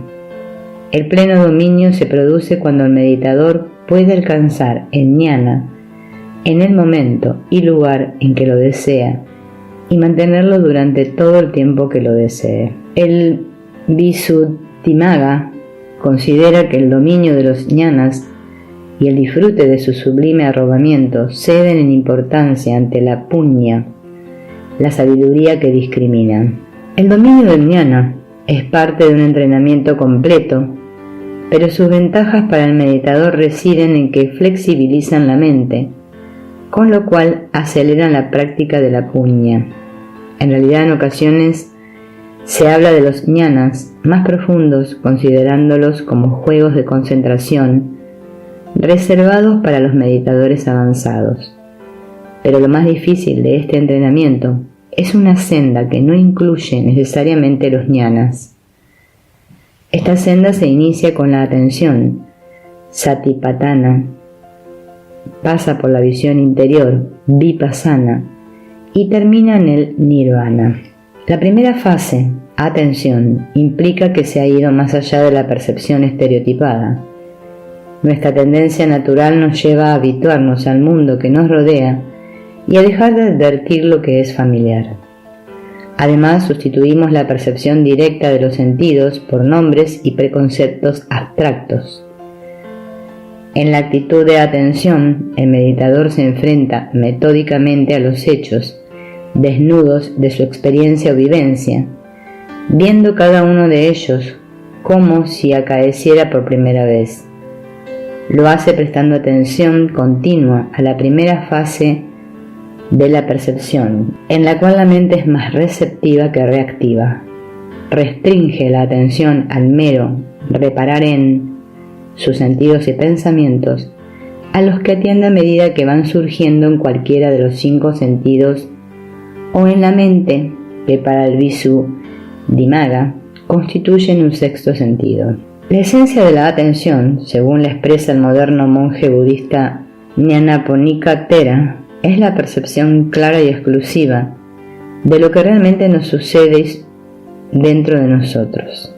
El pleno dominio se produce cuando el meditador puede alcanzar el jnana en el momento y lugar en que lo desea y mantenerlo durante todo el tiempo que lo desee. El Visuddhimagga considera que el dominio de los jnanas y el disfrute de su sublime arrobamiento ceden en importancia ante la puñya, la sabiduría que discrimina. El dominio del jnana es parte de un entrenamiento completo, pero sus ventajas para el meditador residen en que flexibilizan la mente, con lo cual aceleran la práctica de la puñya. En realidad, en ocasiones se habla de los jnanas más profundos, considerándolos como juegos de concentración reservados para los meditadores avanzados. Pero lo más difícil de este entrenamiento es una senda que no incluye necesariamente los jnanas. Esta senda se inicia con la atención, satipatthana, pasa por la visión interior, vipassana, y termina en el nirvana. La primera fase, atención, implica que se ha ido más allá de la percepción estereotipada. Nuestra tendencia natural nos lleva a habituarnos al mundo que nos rodea y a dejar de advertir lo que es familiar. Además, sustituimos la percepción directa de los sentidos por nombres y preconceptos abstractos. En la actitud de atención, el meditador se enfrenta metódicamente a los hechos, desnudos de su experiencia o vivencia, viendo cada uno de ellos como si acaeciera por primera vez. Lo hace prestando atención continua a la primera fase de la percepción, en la cual la mente es más receptiva que reactiva. Restringe la atención al mero reparar en sus sentidos y pensamientos, a los que atiende a medida que van surgiendo en cualquiera de los 5 sentidos o en la mente, que para el Visuddhimagga constituyen un 6º sentido. La esencia de la atención, según la expresa el moderno monje budista Nyanaponika Thera, es la percepción clara y exclusiva de lo que realmente nos sucede dentro de nosotros,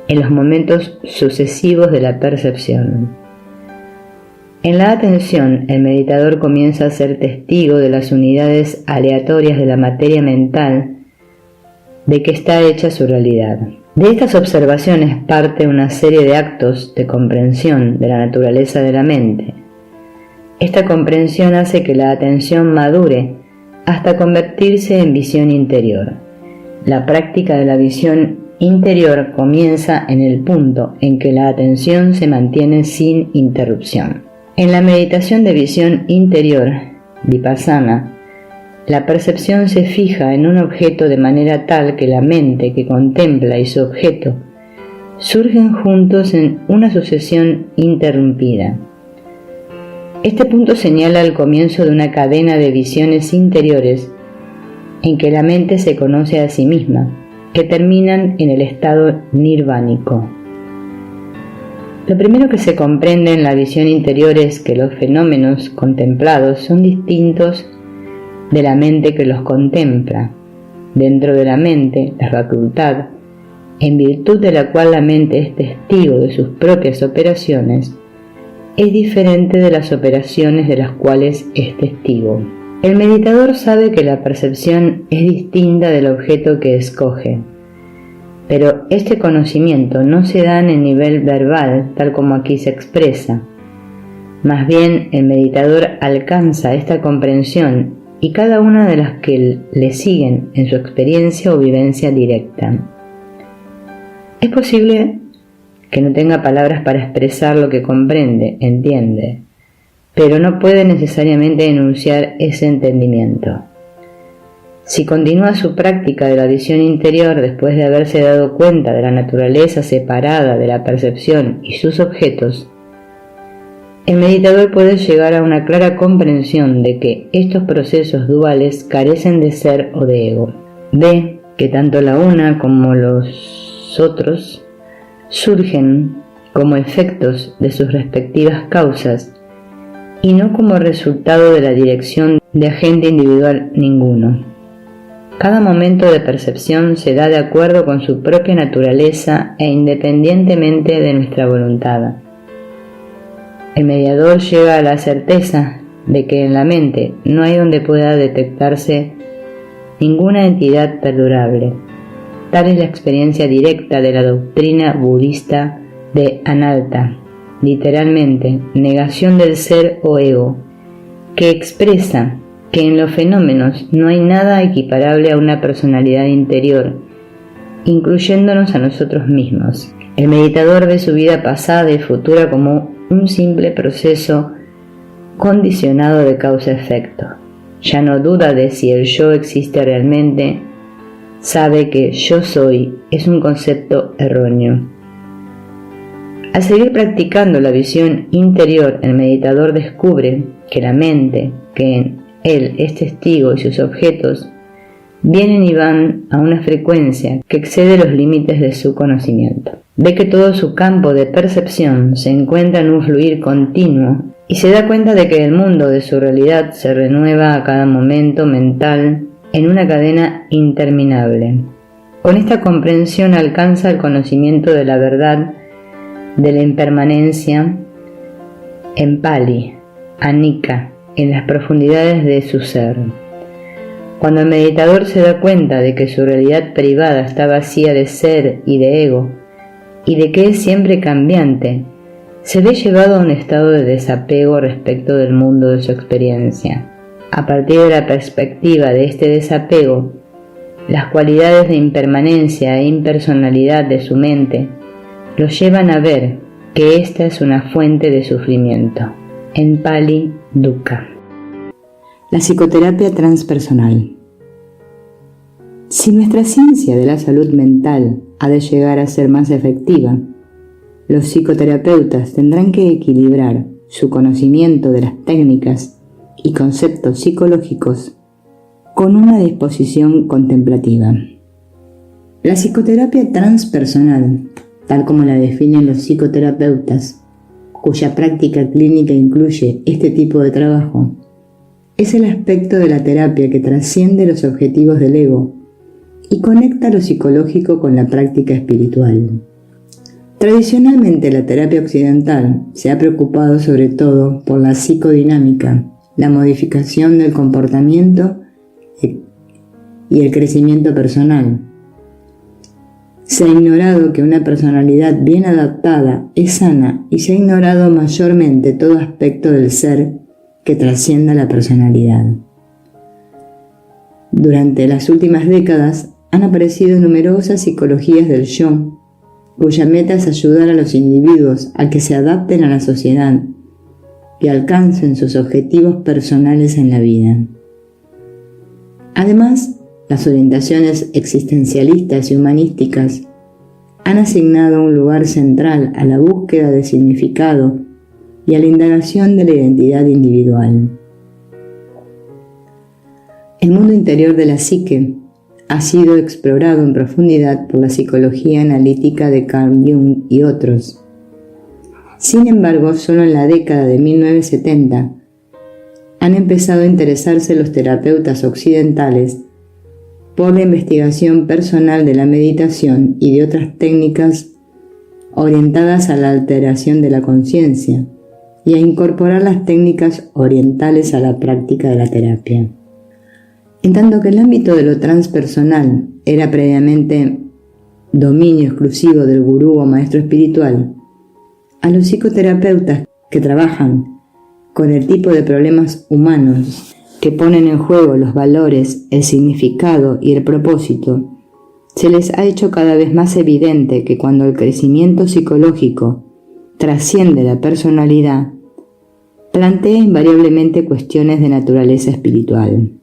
en los momentos sucesivos de la percepción. En la atención, el meditador comienza a ser testigo de las unidades aleatorias de la materia mental de que está hecha su realidad. De estas observaciones parte una serie de actos de comprensión de la naturaleza de la mente. Esta comprensión hace que la atención madure hasta convertirse en visión interior. La práctica de la visión interior comienza en el punto en que la atención se mantiene sin interrupción. En la meditación de visión interior, vipassana, la percepción se fija en un objeto de manera tal que la mente que contempla y su objeto surgen juntos en una sucesión interrumpida. Este punto señala el comienzo de una cadena de visiones interiores en que la mente se conoce a sí misma, que terminan en el estado nirvánico. Lo primero que se comprende en la visión interior es que los fenómenos contemplados son distintos de la mente que los contempla. Dentro de la mente, la facultad, en virtud de la cual la mente es testigo de sus propias operaciones, es diferente de las operaciones de las cuales es testigo. El meditador sabe que la percepción es distinta del objeto que escoge, pero este conocimiento no se da en el nivel verbal tal como aquí se expresa. Más bien, el meditador alcanza esta comprensión y cada una de las que le siguen en su experiencia o vivencia directa. Es posible que no tenga palabras para expresar lo que comprende, entiende, pero no puede necesariamente enunciar ese entendimiento. Si continúa su práctica de la visión interior después de haberse dado cuenta de la naturaleza separada de la percepción y sus objetos, el meditador puede llegar a una clara comprensión de que estos procesos duales carecen de ser o de ego. Ve que tanto la una como los otros surgen como efectos de sus respectivas causas y no como resultado de la dirección de agente individual ninguno. Cada momento de percepción se da de acuerdo con su propia naturaleza e independientemente de nuestra voluntad. El mediador llega a la certeza de que en la mente no hay donde pueda detectarse ninguna entidad perdurable. Tal es la experiencia directa de la doctrina budista de Anatta, literalmente negación del ser o ego, que expresa que en los fenómenos no hay nada equiparable a una personalidad interior, incluyéndonos a nosotros mismos. El meditador ve su vida pasada y futura como un simple proceso condicionado de causa-efecto. Ya no duda de si el yo existe realmente, sabe que yo soy es un concepto erróneo. Al seguir practicando la visión interior, el meditador descubre que la mente, que en él es testigo y sus objetos, vienen y van a una frecuencia que excede los límites de su conocimiento. Ve que todo su campo de percepción se encuentra en un fluir continuo y se da cuenta de que el mundo de su realidad se renueva a cada momento mental en una cadena interminable. Con esta comprensión alcanza el conocimiento de la verdad de la impermanencia en Pali, Anicca, en las profundidades de su ser. Cuando el meditador se da cuenta de que su realidad privada está vacía de ser y de ego, y de que es siempre cambiante, se ve llevado a un estado de desapego respecto del mundo de su experiencia. A partir de la perspectiva de este desapego, las cualidades de impermanencia e impersonalidad de su mente lo llevan a ver que esta es una fuente de sufrimiento. En Pali, dukkha. La psicoterapia transpersonal. Si nuestra ciencia de la salud mental ha de llegar a ser más efectiva, los psicoterapeutas tendrán que equilibrar su conocimiento de las técnicas y conceptos psicológicos con una disposición contemplativa. La psicoterapia transpersonal, tal como la definen los psicoterapeutas, cuya práctica clínica incluye este tipo de trabajo, es el aspecto de la terapia que trasciende los objetivos del ego y conecta lo psicológico con la práctica espiritual. Tradicionalmente la terapia occidental se ha preocupado sobre todo por la psicodinámica, la modificación del comportamiento y el crecimiento personal. Se ha ignorado que una personalidad bien adaptada es sana y se ha ignorado mayormente todo aspecto del ser que trascienda la personalidad. Durante las últimas décadas han aparecido numerosas psicologías del yo, cuya meta es ayudar a los individuos a que se adapten a la sociedad y alcancen sus objetivos personales en la vida. Además, las orientaciones existencialistas y humanísticas han asignado un lugar central a la búsqueda de significado y a la indagación de la identidad individual. El mundo interior de la psique ha sido explorado en profundidad por la psicología analítica de Carl Jung y otros. Sin embargo, solo en la década de 1970 han empezado a interesarse los terapeutas occidentales por la investigación personal de la meditación y de otras técnicas orientadas a la alteración de la conciencia y a incorporar las técnicas orientales a la práctica de la terapia. En tanto que el ámbito de lo transpersonal era previamente dominio exclusivo del gurú o maestro espiritual, a los psicoterapeutas que trabajan con el tipo de problemas humanos que ponen en juego los valores, el significado y el propósito, se les ha hecho cada vez más evidente que cuando el crecimiento psicológico trasciende la personalidad, plantea invariablemente cuestiones de naturaleza espiritual.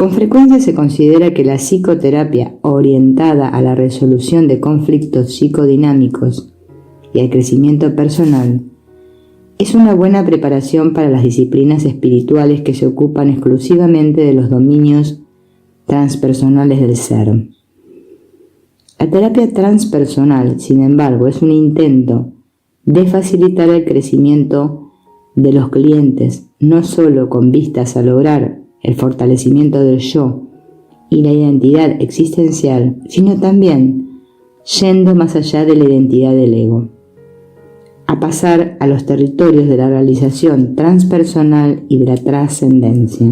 Con frecuencia se considera que la psicoterapia orientada a la resolución de conflictos psicodinámicos y al crecimiento personal es una buena preparación para las disciplinas espirituales que se ocupan exclusivamente de los dominios transpersonales del ser. La terapia transpersonal, sin embargo, es un intento de facilitar el crecimiento de los clientes, no solo con vistas a lograr el fortalecimiento del yo y la identidad existencial, sino también yendo más allá de la identidad del ego, a pasar a los territorios de la realización transpersonal y de la trascendencia.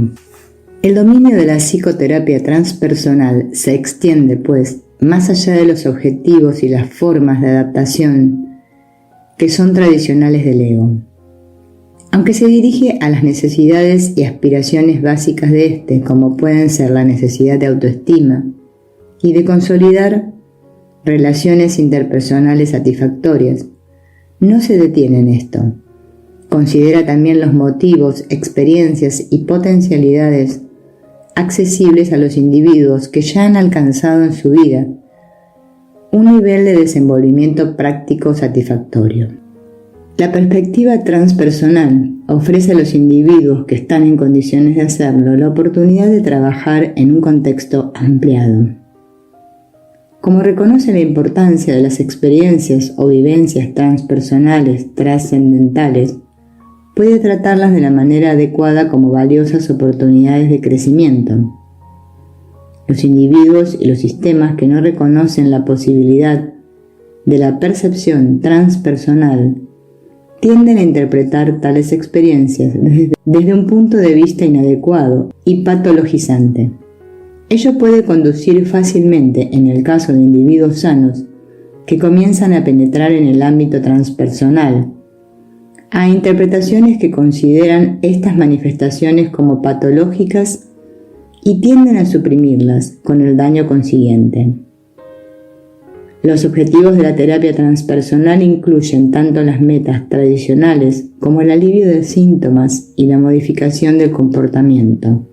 El dominio de la psicoterapia transpersonal se extiende, pues, más allá de los objetivos y las formas de adaptación que son tradicionales del ego. Aunque se dirige a las necesidades y aspiraciones básicas de éste, como pueden ser la necesidad de autoestima y de consolidar relaciones interpersonales satisfactorias, no se detiene en esto. Considera también los motivos, experiencias y potencialidades accesibles a los individuos que ya han alcanzado en su vida un nivel de desenvolvimiento práctico satisfactorio. La perspectiva transpersonal ofrece a los individuos que están en condiciones de hacerlo la oportunidad de trabajar en un contexto ampliado. Como reconoce la importancia de las experiencias o vivencias transpersonales trascendentales, puede tratarlas de la manera adecuada como valiosas oportunidades de crecimiento. Los individuos y los sistemas que no reconocen la posibilidad de la percepción transpersonal tienden a interpretar tales experiencias desde un punto de vista inadecuado y patologizante. Ello puede conducir fácilmente, en el caso de individuos sanos que comienzan a penetrar en el ámbito transpersonal, a interpretaciones que consideran estas manifestaciones como patológicas y tienden a suprimirlas, con el daño consiguiente. Los objetivos de la terapia transpersonal incluyen tanto las metas tradicionales como el alivio de síntomas y la modificación del comportamiento,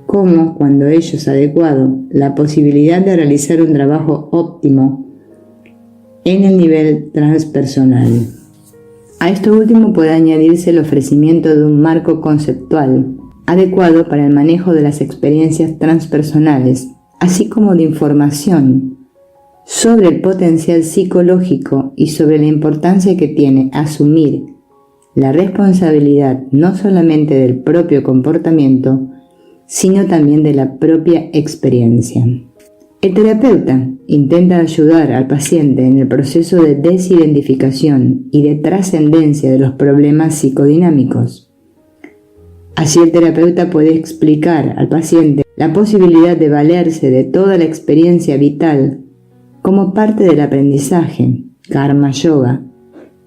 como, cuando ello es adecuado, la posibilidad de realizar un trabajo óptimo en el nivel transpersonal. A esto último puede añadirse el ofrecimiento de un marco conceptual adecuado para el manejo de las experiencias transpersonales, así como de información sobre el potencial psicológico y sobre la importancia que tiene asumir la responsabilidad no solamente del propio comportamiento, sino también de la propia experiencia. El terapeuta intenta ayudar al paciente en el proceso de desidentificación y de trascendencia de los problemas psicodinámicos. Así el terapeuta puede explicar al paciente la posibilidad de valerse de toda la experiencia vital como parte del aprendizaje, karma yoga,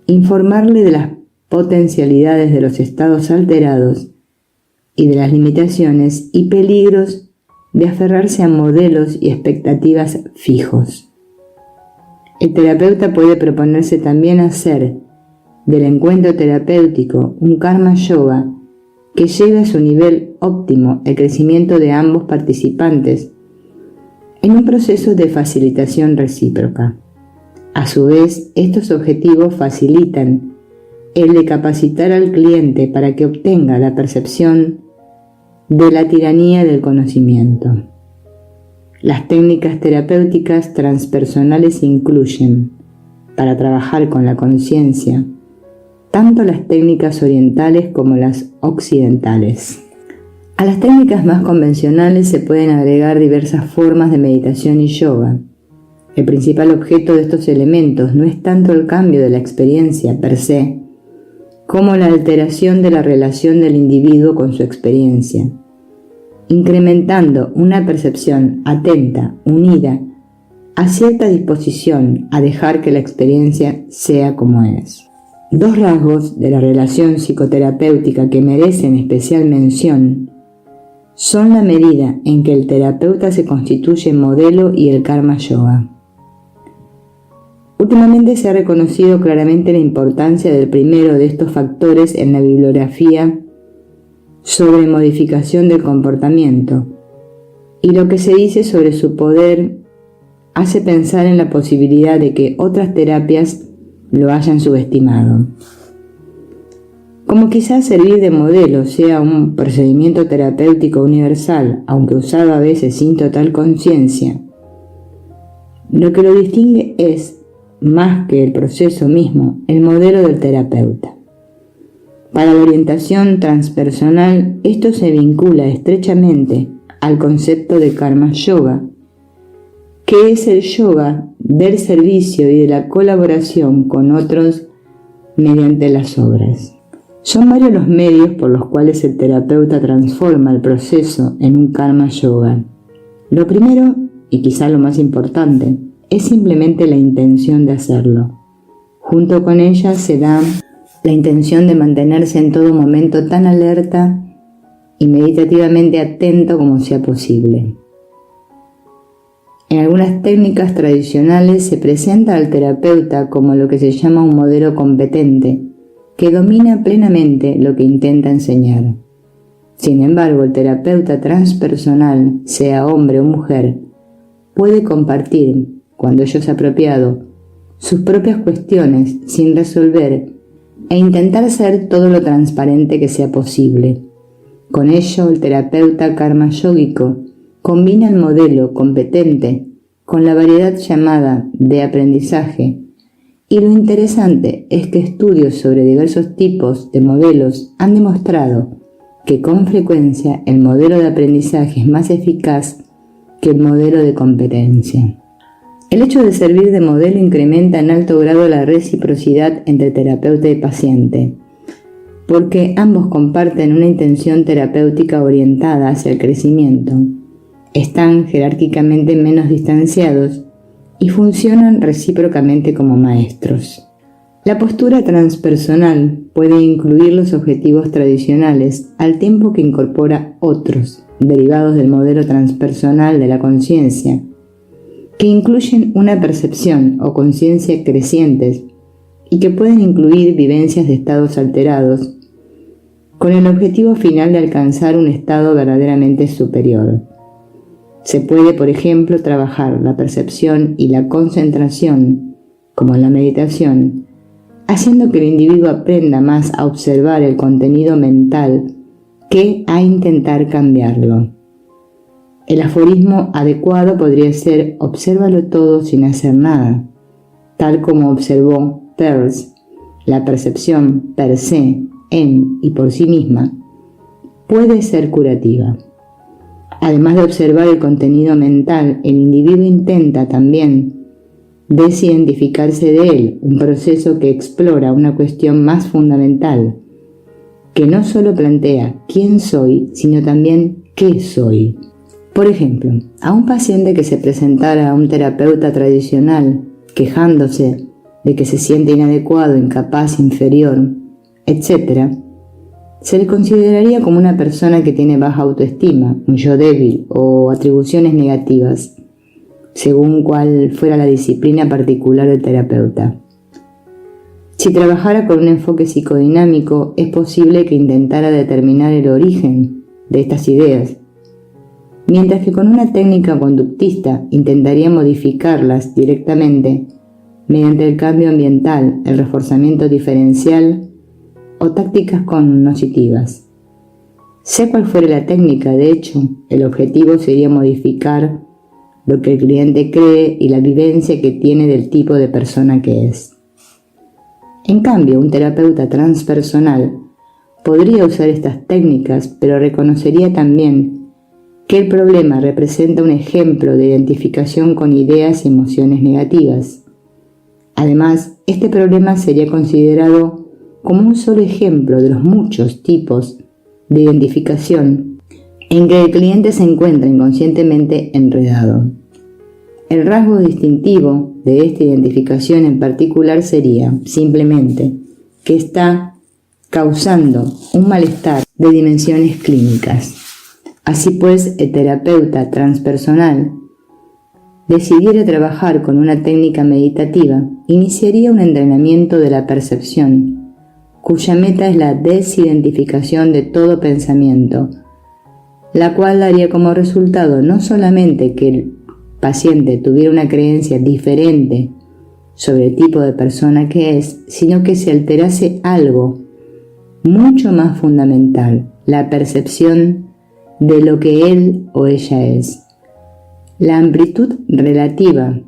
informarle de las potencialidades de los estados alterados y de las limitaciones y peligros de aferrarse a modelos y expectativas fijos. El terapeuta puede proponerse también hacer del encuentro terapéutico un karma yoga que lleve a su nivel óptimo el crecimiento de ambos participantes en un proceso de facilitación recíproca. A su vez, estos objetivos facilitan el de capacitar al cliente para que obtenga la percepción de la tiranía del conocimiento. Las técnicas terapéuticas transpersonales incluyen, para trabajar con la conciencia, tanto las técnicas orientales como las occidentales. A las técnicas más convencionales se pueden agregar diversas formas de meditación y yoga. El principal objeto de estos elementos no es tanto el cambio de la experiencia per se, como la alteración de la relación del individuo con su experiencia, incrementando una percepción atenta, unida, a cierta disposición a dejar que la experiencia sea como es. Dos rasgos de la relación psicoterapéutica que merecen especial mención son la medida en que el terapeuta se constituye modelo y el karma yoga. Últimamente se ha reconocido claramente la importancia del primero de estos factores en la bibliografía sobre modificación del comportamiento, y lo que se dice sobre su poder hace pensar en la posibilidad de que otras terapias lo hayan subestimado. Como quizás servir de modelo sea un procedimiento terapéutico universal, aunque usado a veces sin total conciencia, lo que lo distingue es, más que el proceso mismo, el modelo del terapeuta. Para la orientación transpersonal, esto se vincula estrechamente al concepto de karma yoga, que es el yoga del servicio y de la colaboración con otros mediante las obras. Son varios los medios por los cuales el terapeuta transforma el proceso en un karma yoga. Lo primero, y quizá lo más importante, es simplemente la intención de hacerlo. Junto con ella se da la intención de mantenerse en todo momento tan alerta y meditativamente atento como sea posible. En algunas técnicas tradicionales se presenta al terapeuta como lo que se llama un modelo competente, que domina plenamente lo que intenta enseñar. Sin embargo, el terapeuta transpersonal, sea hombre o mujer, puede compartir, cuando ello es apropiado, sus propias cuestiones sin resolver e intentar ser todo lo transparente que sea posible. Con ello, el terapeuta karma yógico combina el modelo competente con la variedad llamada de aprendizaje, y lo interesante es que estudios sobre diversos tipos de modelos han demostrado que con frecuencia el modelo de aprendizaje es más eficaz que el modelo de competencia. El hecho de servir de modelo incrementa en alto grado la reciprocidad entre terapeuta y paciente, porque ambos comparten una intención terapéutica orientada hacia el crecimiento, están jerárquicamente menos distanciados y funcionan recíprocamente como maestros. La postura transpersonal puede incluir los objetivos tradicionales al tiempo que incorpora otros, derivados del modelo transpersonal de la conciencia, que incluyen una percepción o conciencia crecientes y que pueden incluir vivencias de estados alterados, con el objetivo final de alcanzar un estado verdaderamente superior. Se puede, por ejemplo, trabajar la percepción y la concentración, como en la meditación, haciendo que el individuo aprenda más a observar el contenido mental que a intentar cambiarlo. El aforismo adecuado podría ser: obsérvalo todo sin hacer nada, tal como observó Peirce. La percepción per se, en y por sí misma, puede ser curativa. Además de observar el contenido mental, el individuo intenta también desidentificarse de él, un proceso que explora una cuestión más fundamental, que no solo plantea quién soy, sino también qué soy. Por ejemplo, a un paciente que se presentara a un terapeuta tradicional quejándose de que se siente inadecuado, incapaz, inferior, etc., se le consideraría como una persona que tiene baja autoestima, un yo débil o atribuciones negativas, según cuál fuera la disciplina particular del terapeuta. Si trabajara con un enfoque psicodinámico, es posible que intentara determinar el origen de estas ideas, mientras que con una técnica conductista intentaría modificarlas directamente mediante el cambio ambiental, el reforzamiento diferencial o tácticas cognitivas. Sea cual fuere la técnica, de hecho, el objetivo sería modificar lo que el cliente cree y la vivencia que tiene del tipo de persona que es. En cambio, un terapeuta transpersonal podría usar estas técnicas, pero reconocería también que el problema representa un ejemplo de identificación con ideas y emociones negativas. Además, este problema sería considerado como un solo ejemplo de los muchos tipos de identificación en que el cliente se encuentra inconscientemente enredado. El rasgo distintivo de esta identificación en particular sería, simplemente, que está causando un malestar de dimensiones clínicas. Así pues, el terapeuta transpersonal decidiera trabajar con una técnica meditativa, iniciaría un entrenamiento de la percepción, cuya meta es la desidentificación de todo pensamiento, la cual daría como resultado no solamente que el paciente tuviera una creencia diferente sobre el tipo de persona que es, sino que se alterase algo mucho más fundamental, la percepción de lo que él o ella es. La amplitud relativa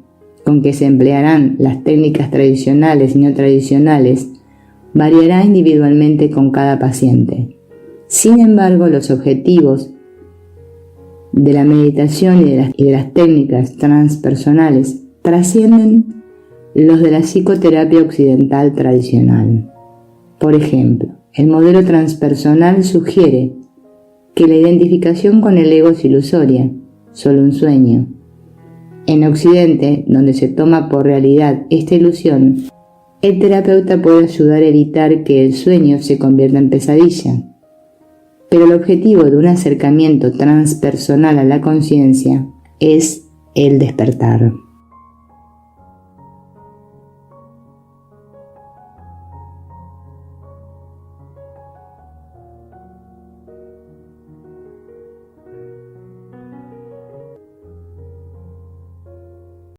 con que se emplearán las técnicas tradicionales y no tradicionales variará individualmente con cada paciente. Sin embargo, los objetivos de la meditación y de las técnicas transpersonales trascienden los de la psicoterapia occidental tradicional. Por ejemplo, el modelo transpersonal sugiere que la identificación con el ego es ilusoria, solo un sueño. En Occidente, donde se toma por realidad esta ilusión, el terapeuta puede ayudar a evitar que el sueño se convierta en pesadilla. Pero el objetivo de un acercamiento transpersonal a la conciencia es el despertar.